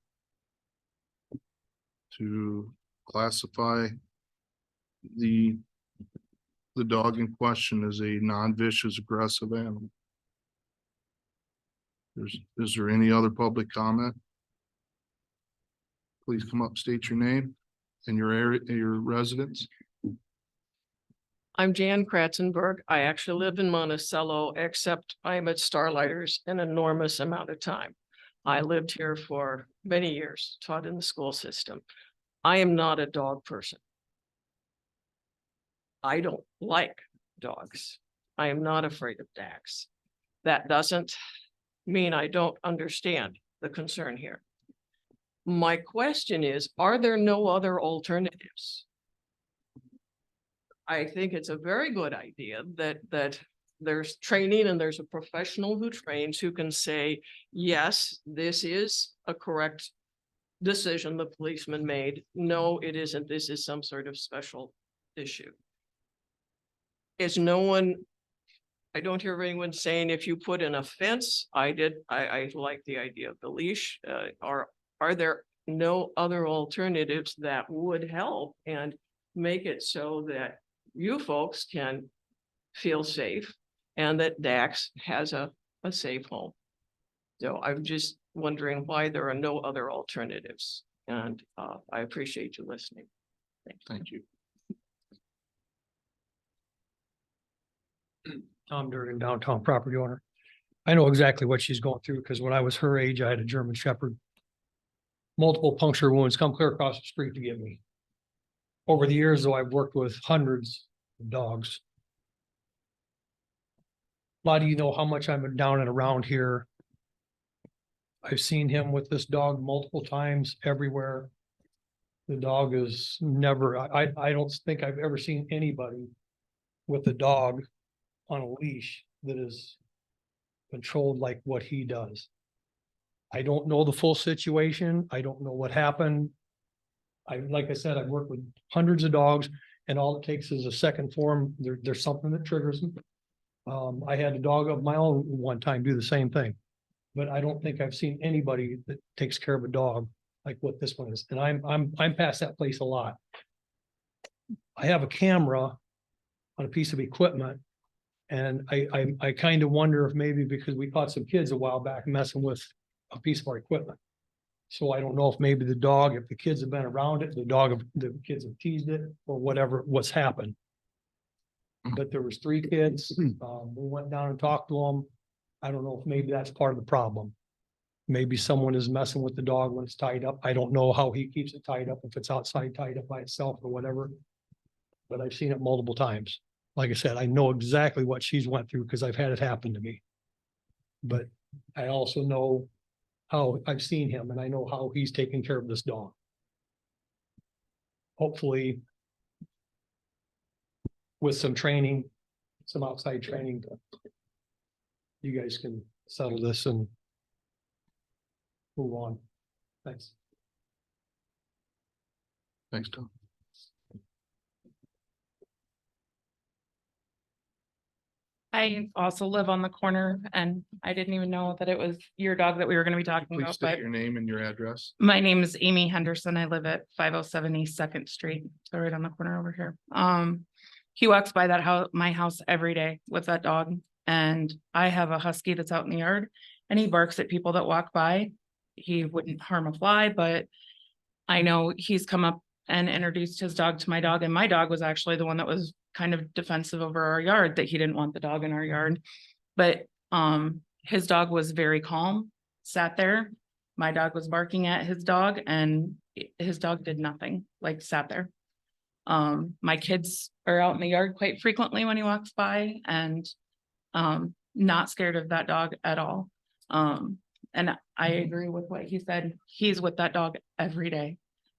to classify the dog in question as a non-vicious aggressive animal. Is there any other public comment? Please come up, state your name and your area, your residence. I'm Jan Kratzenberg. I actually live in Monticello, except I'm at Starlighters an enormous amount of time. I lived here for many years, taught in the school system. I am not a dog person. I don't like dogs. I am not afraid of dogs. That doesn't mean I don't understand the concern here. My question is, are there no other alternatives? I think it's a very good idea that there's training and there's a professional who trains who can say, yes, this is a correct decision the policeman made. No, it isn't. This is some sort of special issue. I don't hear anyone saying if you put in a fence, I like the idea of the leash. Are there no other alternatives that would help and make it so that you folks can feel safe and that Dax has a safe home? So I'm just wondering why there are no other alternatives. And I appreciate you listening. Thank you. Tom Durgan, downtown property owner. I know exactly what she's going through because when I was her age, I had a German Shepherd. Multiple puncture wounds come clear across the street to get me. Over the years, though, I've worked with hundreds of dogs. A lot of you know how much I've been down and around here. I've seen him with this dog multiple times everywhere. The dog is never, I don't think I've ever seen anybody with a dog on a leash that is controlled like what he does. I don't know the full situation. I don't know what happened. Like I said, I've worked with hundreds of dogs and all it takes is a second form. There's something that triggers them. I had a dog of my own one time do the same thing, but I don't think I've seen anybody that takes care of a dog like what this one is. And I'm past that place a lot. I have a camera on a piece of equipment. And I kind of wonder if maybe because we caught some kids a while back messing with a piece of our equipment. So I don't know if maybe the dog, if the kids have been around it, the kids have teased it or whatever, what's happened. But there was 3 kids. We went down and talked to them. I don't know if maybe that's part of the problem. Maybe someone is messing with the dog when it's tied up. I don't know how he keeps it tied up, if it's outside tied up by itself or whatever. But I've seen it multiple times. Like I said, I know exactly what she's went through because I've had it happen to me. But I also know how I've seen him and I know how he's taking care of this dog. Hopefully, with some training, some outside training, you guys can settle this and move on. Thanks. Thanks, Tom. I also live on the corner and I didn't even know that it was your dog that we were gonna be talking Please about, state but your name and your address. my name is Amy Henderson. I live at 507 East Second Street, so right on the corner over here. He walks by that house, my house every day with that dog. And I have a husky that's out in the yard and he barks at people that walk by. He wouldn't harm a fly, but I know he's come up and introduced his dog to my dog, and my dog was actually the one that was kind of defensive over our yard, that he didn't want the dog in our yard. But his dog was very calm, sat there. My dog was barking at his dog and his dog did nothing, like sat there. My kids are out in the yard quite frequently when he walks by and not scared of that dog at all. And I agree with what he said. He's with that dog every day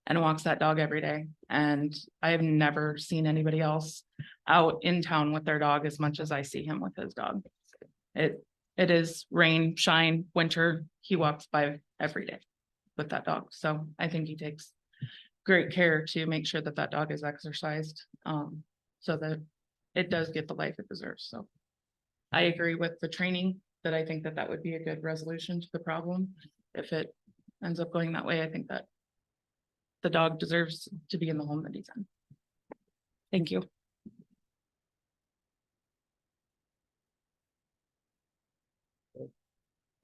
and walks that dog every day. And I have never seen anybody else out in town with their dog as much as I see him with his dog. It is rain, shine, winter. He walks by every day with that dog. So I think he takes great care to make sure that that dog is exercised, so that it does get the life it deserves. So I agree with the training, that I think that that would be a good resolution to the problem. If it ends up going that way, I think that the dog deserves to be in the home that he's in. Thank you.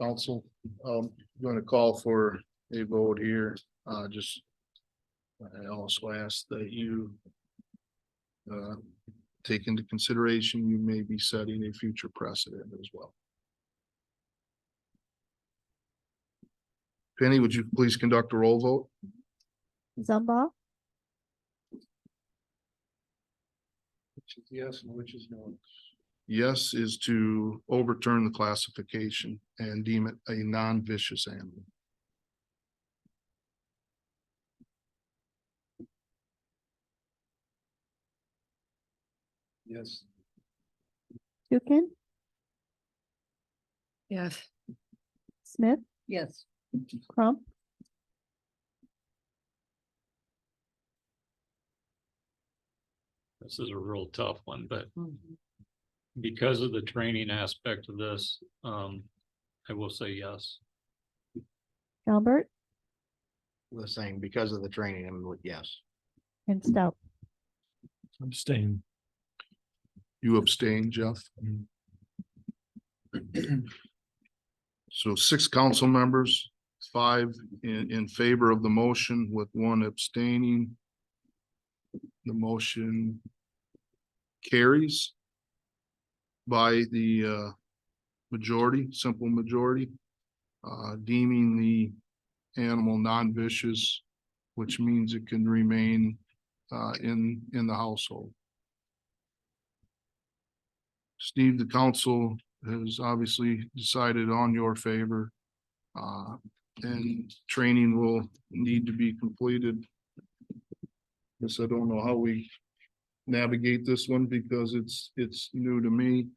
Council, going to call for a vote here. Just I also ask that you take into consideration, you may be setting a future precedent as well. Penny, would you please conduct a roll vote? Zumba, Which is yes and which is no. Yes is to overturn the classification and deem it a non-vicious animal. Yes. Tukin, Yes. Smith, Yes. Crump, This is a real tough one, but because of the training aspect of this, I will say yes. Albert, The same, because of the training, I'm with yes. and Stout. Abstain. You abstain, Jeff? So 6 council members, 5 in favor of the motion with 1 abstaining. The motion carries by the majority, simple majority, deeming the animal non-vicious, which means it can remain in the household. Steve, the council has obviously decided on your favor. And training will need to be completed. Guess I don't know how we navigate this one because it's new to me.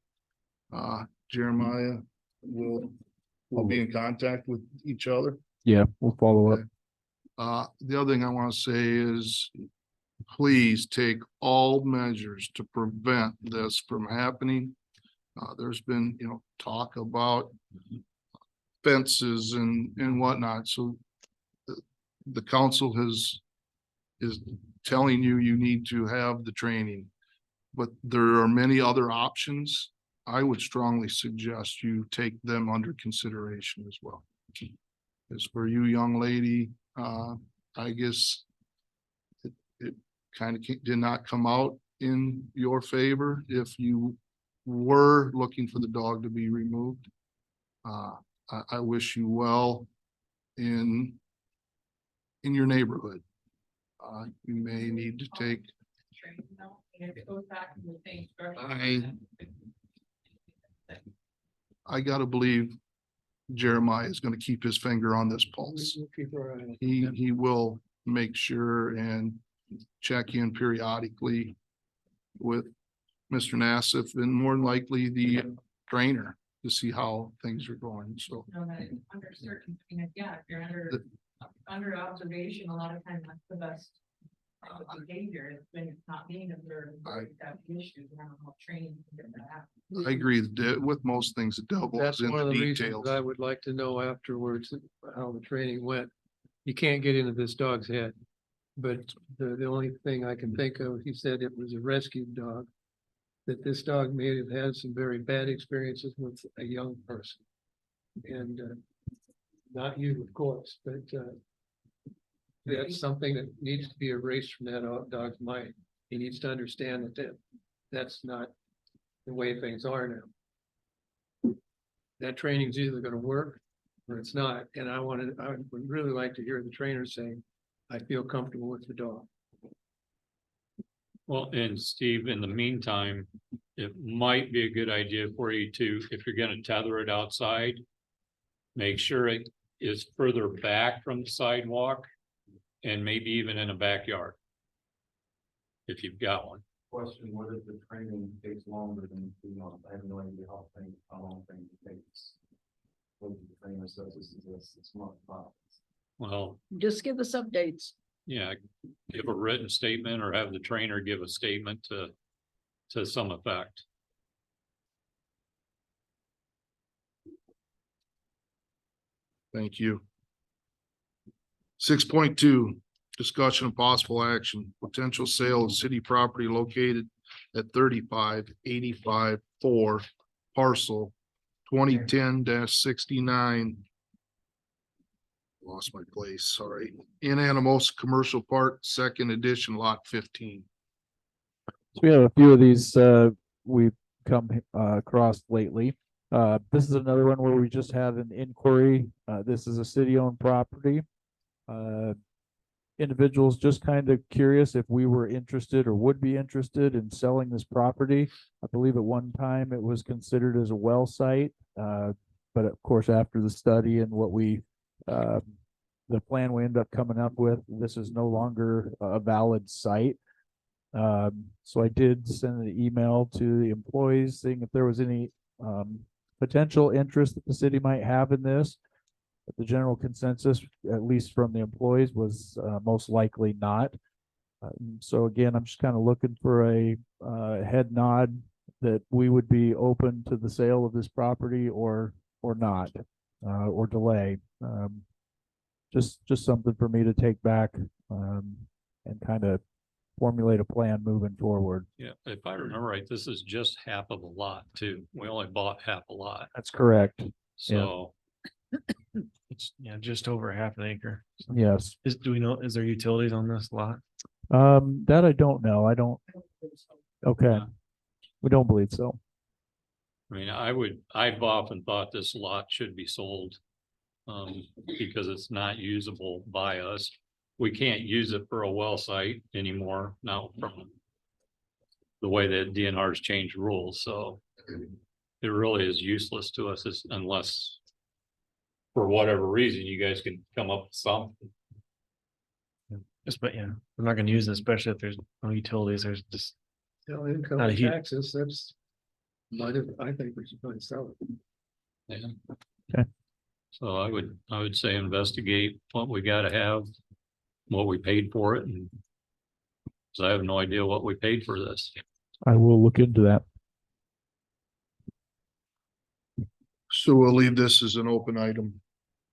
Jeremiah will be in contact with each other. Yeah, we'll follow up. The other thing I want to say is please take all measures to prevent this from happening. There's been, talk about fences and whatnot. So the council is telling you need to have the training, but there are many other options. I would strongly suggest you take them under consideration as well. As for you, young lady, I guess it kind of did not come out in your favor if you were looking for the dog to be removed. I wish you well in your neighborhood. You may need to take, I gotta believe Jeremiah is gonna keep his finger on this pulse. We'll keep our eye on it. He will make sure and check in periodically with Mr. Nassif and more than likely the trainer to see how things are going, so. Under certain, yeah, if you're The- under observation, a lot of times that's the best. Behavior is when it's not being observed, that issues, and I don't know, training. to get that out. I agree with most things, the devil That's is in one of the the reasons details. I would like to know afterwards how the training went. You can't get into this dog's head. But the only thing I can think of, he said it was a rescued dog. That this dog may have had some very bad experiences with a young person. And not you, of course, but that's something that needs to be erased from that dog's mind. He needs to understand that that's not the way things are now. That training's either gonna work or it's not, and I would really like to hear the trainer saying, I feel comfortable with the dog. Well, and Steve, in the meantime, it might be a good idea for you to, if you're gonna tether it outside, make sure it is further back from the sidewalk and maybe even in a backyard. If you've got one. Question, what if the training takes longer than 2 months? I have no idea how long things takes. What if the trainer says this is a 6-month process? Well, Just give us updates. yeah, give a written statement or have the trainer give a statement to some effect. Thank you. 6.2, discussion of possible action, potential sale of city property located at 3585-4 parcel 2010-69. Lost my place, sorry. In Anamosa Commercial Park, second edition, lot 15. So we have a few of these we've come across lately. This is another one where we just had an inquiry. This is a city-owned property. Individuals just kind of curious if we were interested or would be interested in selling this property. I believe at one time it was considered as a well site, but of course after the study and what we the plan we end up coming up with, this is no longer a valid site. So I did send an email to the employees seeing if there was any potential interest that the city might have in this. But the general consensus, at least from the employees, was most likely not. So again, I'm just kind of looking for a head nod that we would be open to the sale of this property or not, or delay. Just something for me to take back and kind of formulate a plan moving forward. Yeah, if I remember right, this is just half of a lot too. We only bought half a lot. That's correct. So It's, yeah, just over half an acre. So Yes. do we know, is there utilities on this lot? That I don't know. I don't. Okay. We don't believe so. I mean, I've often thought this lot should be sold. Because it's not usable by us. We can't use it for a well site anymore now from the way that DNR's changed rules, so it really is useless to us unless for whatever reason you guys can come up with something. But yeah, we're not gonna use it, especially if there's no utilities. There's just Income Not a huge- taxes, I think we should probably sell it. Yeah. Okay. So I would say investigate what we gotta have, what we paid for it, and so I have no idea what we paid for this. I will look into that. So we'll leave this as an open item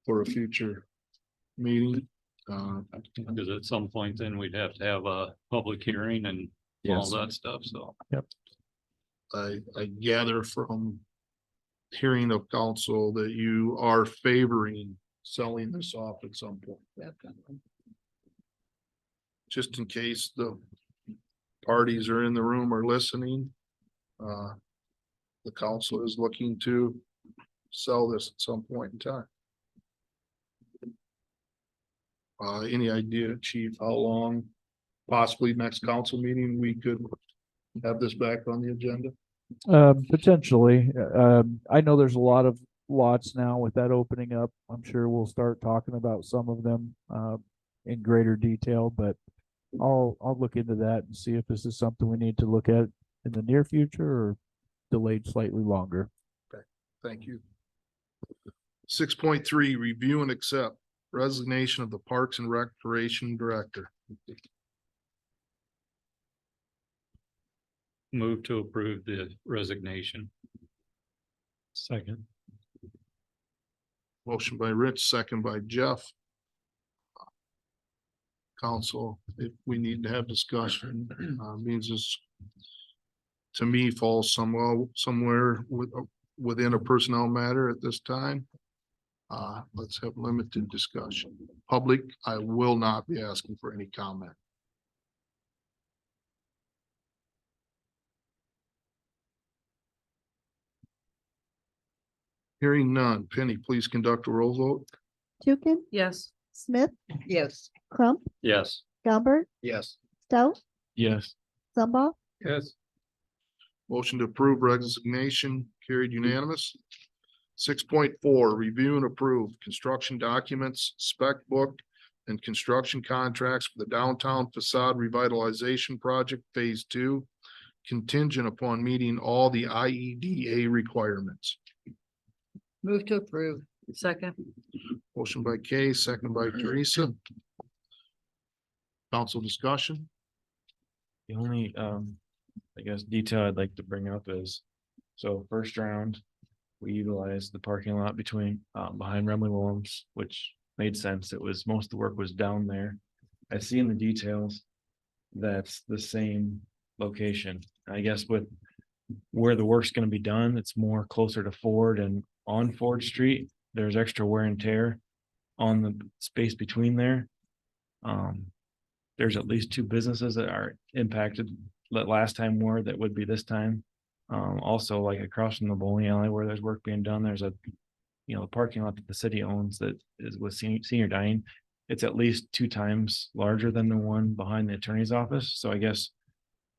for a future meeting. Because at some point then we'd have to have a public hearing and all Yes. that stuff, so. Yep. I gather from hearing of council that you are favoring selling this off at some point. Just in case the parties are in the room or listening, the council is looking to sell this at some point in time. Any idea, chief, how long, possibly next council meeting, we could have this back on the agenda? Potentially, I know there's a lot of lots now with that opening up. I'm sure we'll start talking about some of them, in greater detail, but I'll look into that and see if this is something we need to look at in the near future or delayed slightly longer. Thank you. 6.3, review and accept resignation of the Parks and Recreation Director. Move to approve the resignation. Second. Motion by Rich, second by Jeff. Council, if we need to have discussion, means this to me falls somewhere within a personnel matter at this time. Let's have limited discussion. Public, I will not be asking for any comment. Hearing none. Penny, please conduct a roll vote. Tukin, Yes. Smith, Yes. Crump, Yes. Galbert, Yes. Stout, Yes. Zumba, Yes. Motion to approve resignation carried unanimous. 6.4, review and approve construction documents, spec book, and construction contracts for the downtown facade revitalization project phase 2, contingent upon meeting all the IEDA requirements. Move to approve. Second. Motion by Kay, second by Teresa. Council discussion. The only, I guess, detail I'd like to bring up is, so first round, we utilized the parking lot between, behind Remley Williams, which made sense. It was, most of the work was down there. I see in the details, that's the same location. I guess with where the work's gonna be done, it's more closer to Ford and on Ford Street. There's extra wear and tear on the space between there. There's at least 2 businesses that are impacted that last time were, that would be this time. Also like across from the bowling alley where there's work being done, there's a, parking lot that the city owns that is with senior dining. It's at least 2 times larger than the one behind the attorney's office. So I guess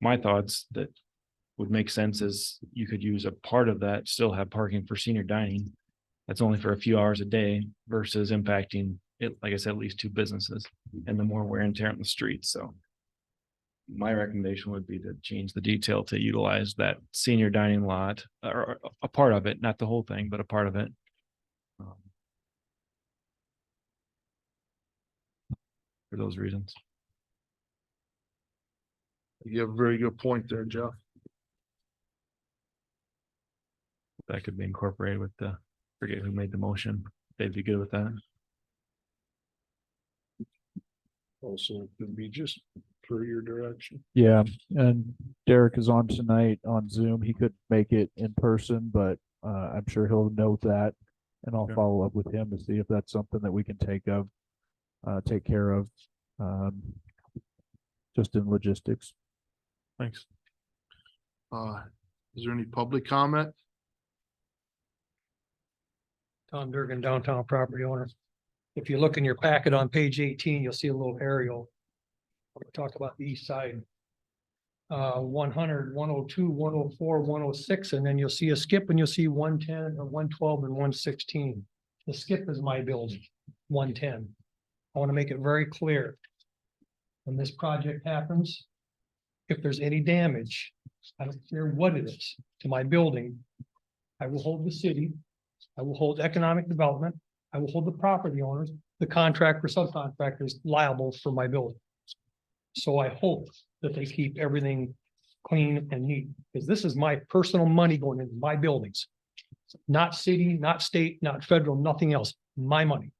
my thoughts that would make sense is you could use a part of that, still have parking for senior dining. That's only for a few hours a day versus impacting it, like I said, at least 2 businesses and the more wear and tear on the streets. So my recommendation would be to change the detail to utilize that senior dining lot or a part of it, not the whole thing, but a part of it. For those reasons. You have a very good point there, Jeff. That could be incorporated with the, forget who made the motion. They'd be good with that. Also could be just per your direction. Yeah, and Derek is on tonight on Zoom. He couldn't make it in person, but I'm sure he'll note that. And I'll follow up with him to see if that's something that we can take care of. Just in logistics. Thanks. Is there any public comment? Tom Durgan, downtown property owner. If you look in your packet on page 18, you'll see a little aerial. I'm gonna talk about the east side. 100, 102, 104, 106, and then you'll see a skip and you'll see 110 or 112 and 116. The skip is my building, 110. I want to make it very clear. When this project happens, if there's any damage, I don't care what it is to my building, I will hold the city, I will hold economic development, I will hold the property owners, the contractor, subcontractors liable for my building. So I hope that they keep everything clean and neat, because this is my personal money going into my buildings. Not city, not state, not federal, nothing else, my money.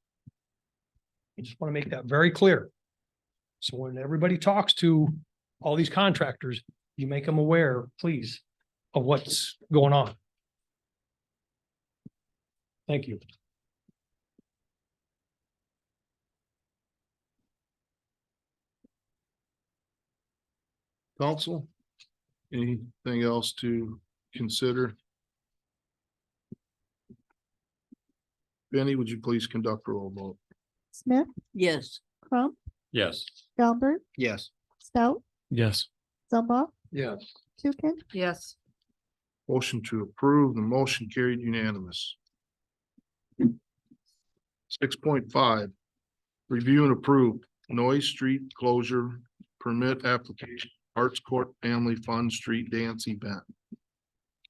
I just want to make that very clear. So when everybody talks to all these contractors, you make them aware, please, of what's going on. Thank you. Council, anything else to consider? Benny, would you please conduct a roll vote? Smith, Yes. Crump, Yes. Galbert, Yes. Stout, Yes. Zumba, Yes. Tukin, Yes. Motion to approve, the motion carried unanimous. 6.5, review and approve Noise Street closure permit application, Arts Court Family Fun Street Dance Event.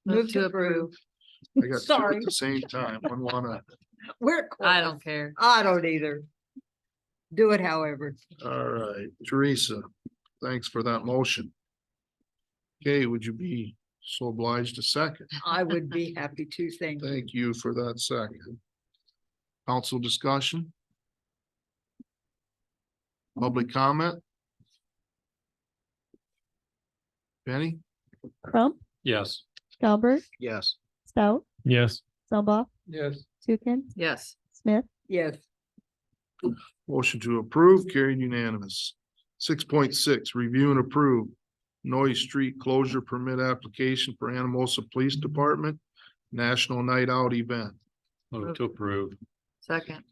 Move to approve. I got two at Sorry. the same time. One wanna, I don't care. I don't either. Do it however. all right, Teresa, thanks for that motion. Okay, would you be so obliged to second? I would be happy to, thank you. Thank you for that second. Council discussion? Public comment? Benny? Crump, Yes. Galbert, Yes. Stout, Yes. Zumba, Yes. Tukin, Yes. Smith, Yes. Motion to approve, carried unanimous. 6.6, review and approve Noise Street closure permit application for Anamosa Police Department National Night Out event. Move to approve. Second.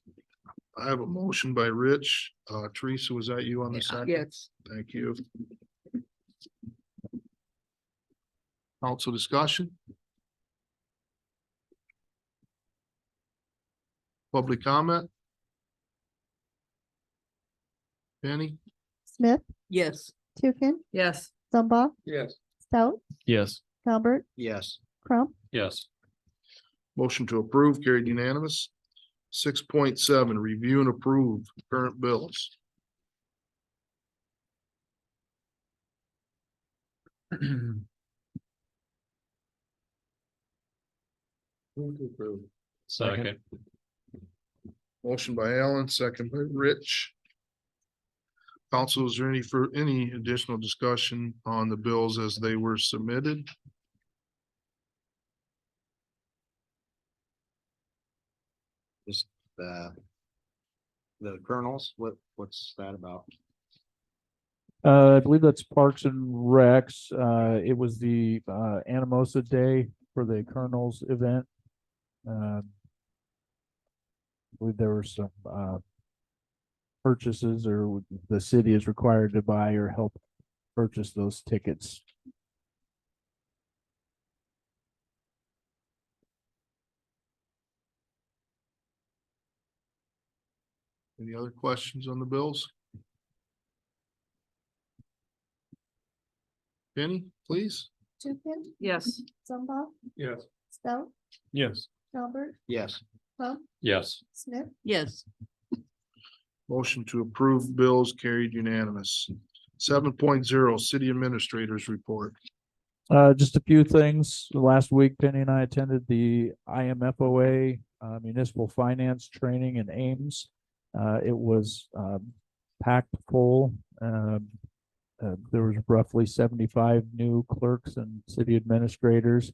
I have a motion by Rich. Teresa, was that you on the second? Yes. Thank you. Council discussion? Public comment? Penny? Smith, Yes. Tukin, Yes. Zumba, Yes. Stout, Yes. Galbert, Yes. Crump, Yes. Motion to approve, carried unanimous. 6.7, review and approve current bills. Move to approve. Second. Motion by Alan, second by Rich. Council, is there any additional discussion on the bills as they were submitted? Just the kernels, what's that about? I believe that's Parks and Recs. It was the Anamosa Day for the Colonels event. I believe there were some purchases, or the city is required to buy or help purchase those tickets. Any other questions on the bills? Penny, please. Tukin, Yes. Zumba, Yes. Stout, Yes. Galbert, Yes. Crump, Yes. Smith, Yes. Motion to approve bills carried unanimous. 7.0, city administrators report. Just a few things. Last week, Penny and I attended the IMFOA municipal finance training in Ames. It was packed full. There was roughly 75 new clerks and city administrators.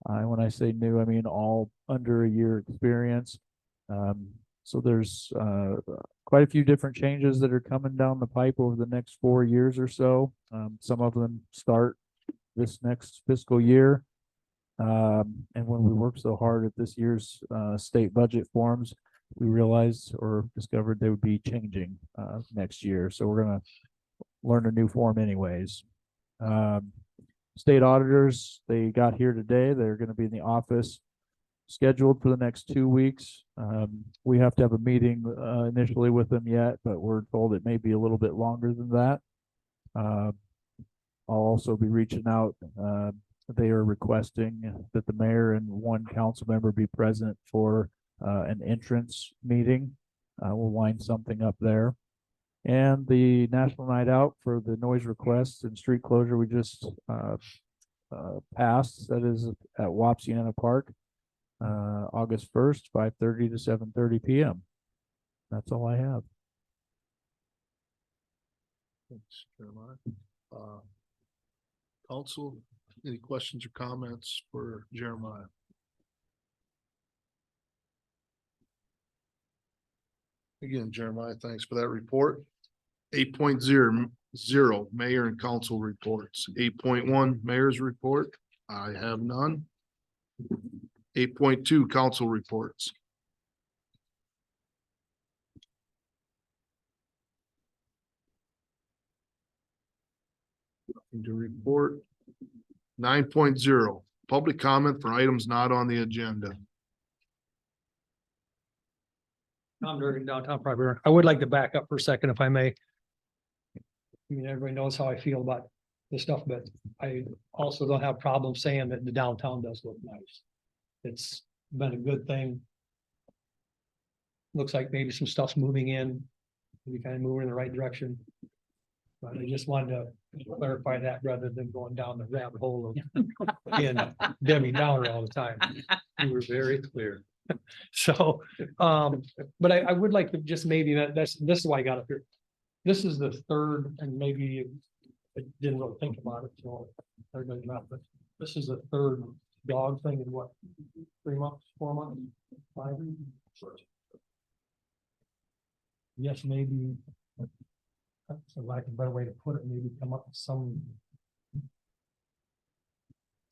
When I say new, I mean all under a year experience. So there's quite a few different changes that are coming down the pipe over the next 4 years or so. Some of them start this next fiscal year. And when we worked so hard at this year's state budget forms, we realized or discovered they would be changing next year. So we're gonna learn a new form anyways. State auditors, they got here today. They're gonna be in the office scheduled for the next 2 weeks. We have to have a meeting initially with them yet, but we're told it may be a little bit longer than that. I'll also be reaching out. They are requesting that the mayor and one council member be present for an entrance meeting. We'll line something up there. And the National Night Out for the noise requests and street closure we just passed, that is at Wapsiana Park, August 1st, 5:30 to 7:30 p.m. That's all I have. Thanks, Jeremiah. Council, any questions or comments for Jeremiah? Again, Jeremiah, thanks for that report. 8.0, mayor and council reports. 8.1, mayor's report. I have none. 8.2, council reports. Nothing to report. 9.0 public comment for items not on the agenda. I'm Durgan, downtown Primary. I would like to back up for a second if I may. I mean, everybody knows how I feel about this stuff, but I also don't have problems saying that the downtown does look nice. It's been a good thing. Looks like maybe some stuff's moving in. We kind of moving in the right direction. But I just wanted to clarify that rather than going down the rabbit hole of being Debbie Downer all the time. You were very clear. So, but I would like to just maybe this is why I got up here. This is the third, and maybe I didn't really think about it, so everybody's not, but this is the third dog thing in what, 3 months, 4 months, 5? Yes, maybe, for lack of a better way to put it, maybe come up with something.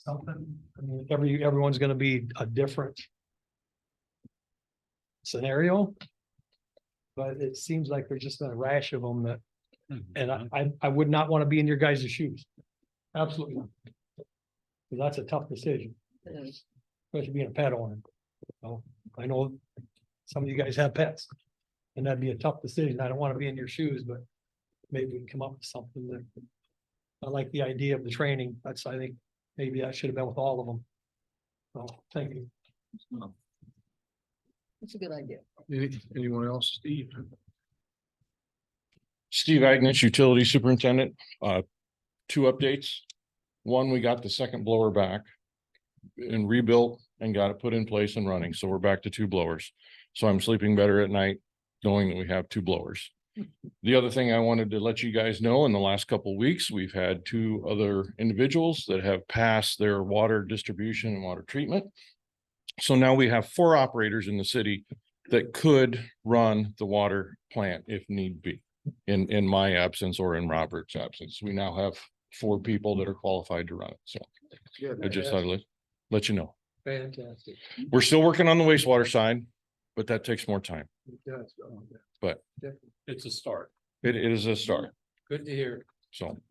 I mean, everyone's gonna be a different scenario. But it seems like there's just been a rash of them that, and I would not want to be in your guys' shoes. Absolutely not. 'Cause that's a tough decision, especially being a pet owner. So I know some of you guys have pets. And that'd be a tough decision. I don't want to be in your shoes, but maybe we can come up with something that. I like the idea of the training. That's, I think, maybe I should have been with all of them. So, thank you. That's a good idea. Anyone else? Steve? Steve Agnes, Utility Superintendent. 2 updates. One, we got the second blower back and rebuilt and got it put in place and running. So we're back to 2 blowers. So I'm sleeping better at night knowing that we have 2 blowers. The other thing I wanted to let you guys know, in the last couple of weeks, we've had 2 other individuals that have passed their water distribution and water treatment. So now we have 4 operators in the city that could run the water plant if need be. In my absence or in Robert's absence, we now have 4 people that are qualified to run it. So I just thought I'd let you know. Fantastic. We're still working on the wastewater side, but that takes more time. But It's a start. it is a start. Good to hear. So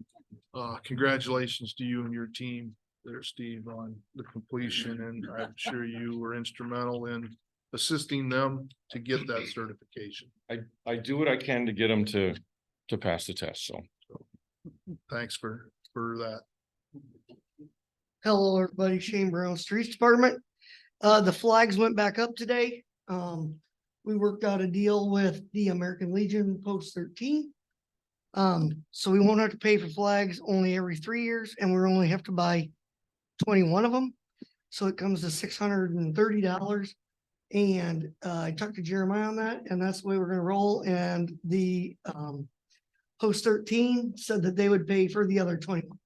Congratulations to you and your team there, Steve, on the completion, and I'm sure you were instrumental in assisting them to get that certification. I do what I can to get them to pass the test. So Thanks for that. Hello, everybody. Shane Brown, Streets Department. The flags went back up today. We worked out a deal with the American Legion Post 13. So we won't have to pay for flags only every 3 years, and we only have to buy 21 of them. So it comes to $630. And I talked to Jeremiah on that, and that's the way we're gonna roll. And the Post 13 said that they would pay for the other 21.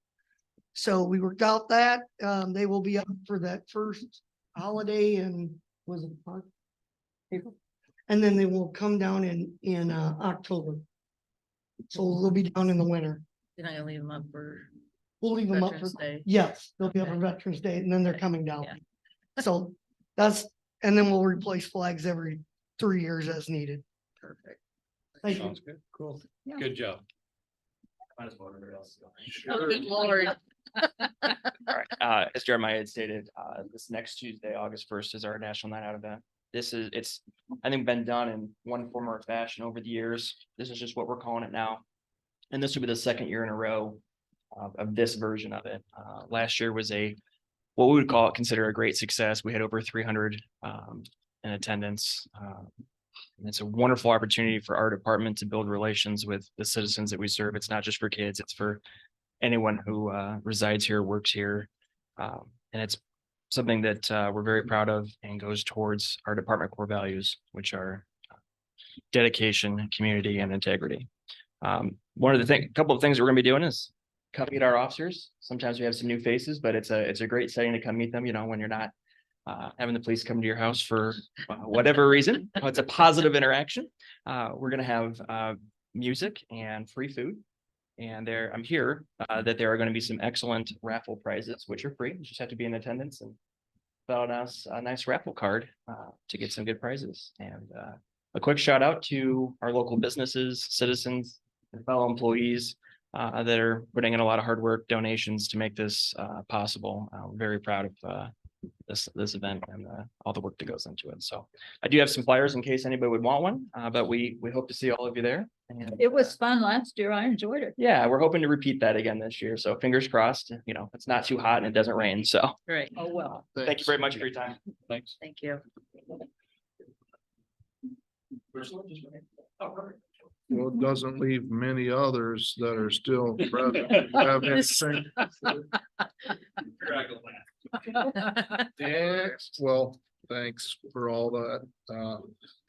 So we worked out that they will be up for that first holiday, and was it March? April? And then they will come down in October. So they'll be down in the winter. You're not gonna leave them up for. We'll leave them up for, Veterans Day. yes, they'll be up for Okay. Veterans Day, and then they're Okay. coming down. Yeah. So that's, and then we'll replace flags every 3 years as needed. Perfect. Thank you. Sounds good. Cool. Good job. Might as well everybody else go. Oh, good Lord. All right, as Jeremiah had stated, this next Tuesday, August 1st is our National Night Out event. It's, I think, been done in one form or fashion over the years. This is just what we're calling it now. And this will be the 2nd year in a row of this version of it. Last year was what we would consider a great success. We had over 300 in attendance. And it's a wonderful opportunity for our department to build relations with the citizens that we serve. It's not just for kids, it's for anyone who resides here, works here. And it's something that we're very proud of and goes towards our department core values, which are dedication, community, and integrity. A couple of things we're gonna be doing is come meet our officers. Sometimes we have some new faces, but it's a great setting to come meet them, when you're not having the police come to your house for whatever reason. It's a positive interaction. We're gonna have music and free food. And I'm here that there are going to be some excellent raffle prizes, which are free. You just have to be in attendance and fill out us a nice raffle card to get some good prizes. And a quick shout out to our local businesses, citizens, and fellow employees. that are putting in a lot of hard work, donations to make this possible. We're very proud of this event and all the work that goes into it. So I do have some flyers in case anybody would want one, but we hope to see all of you there. And, It was fun last year. I enjoyed it. yeah, we're hoping to repeat that again this year. So fingers crossed, you know, it's not too hot and it doesn't rain. So Great. Oh, well, thank you very much for your time. Thanks. Thank you. Well, it doesn't leave many others that are still present. Have anything? Next, well, thanks for all that.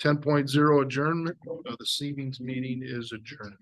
10.0 adjournment. This evening's meeting is adjourned.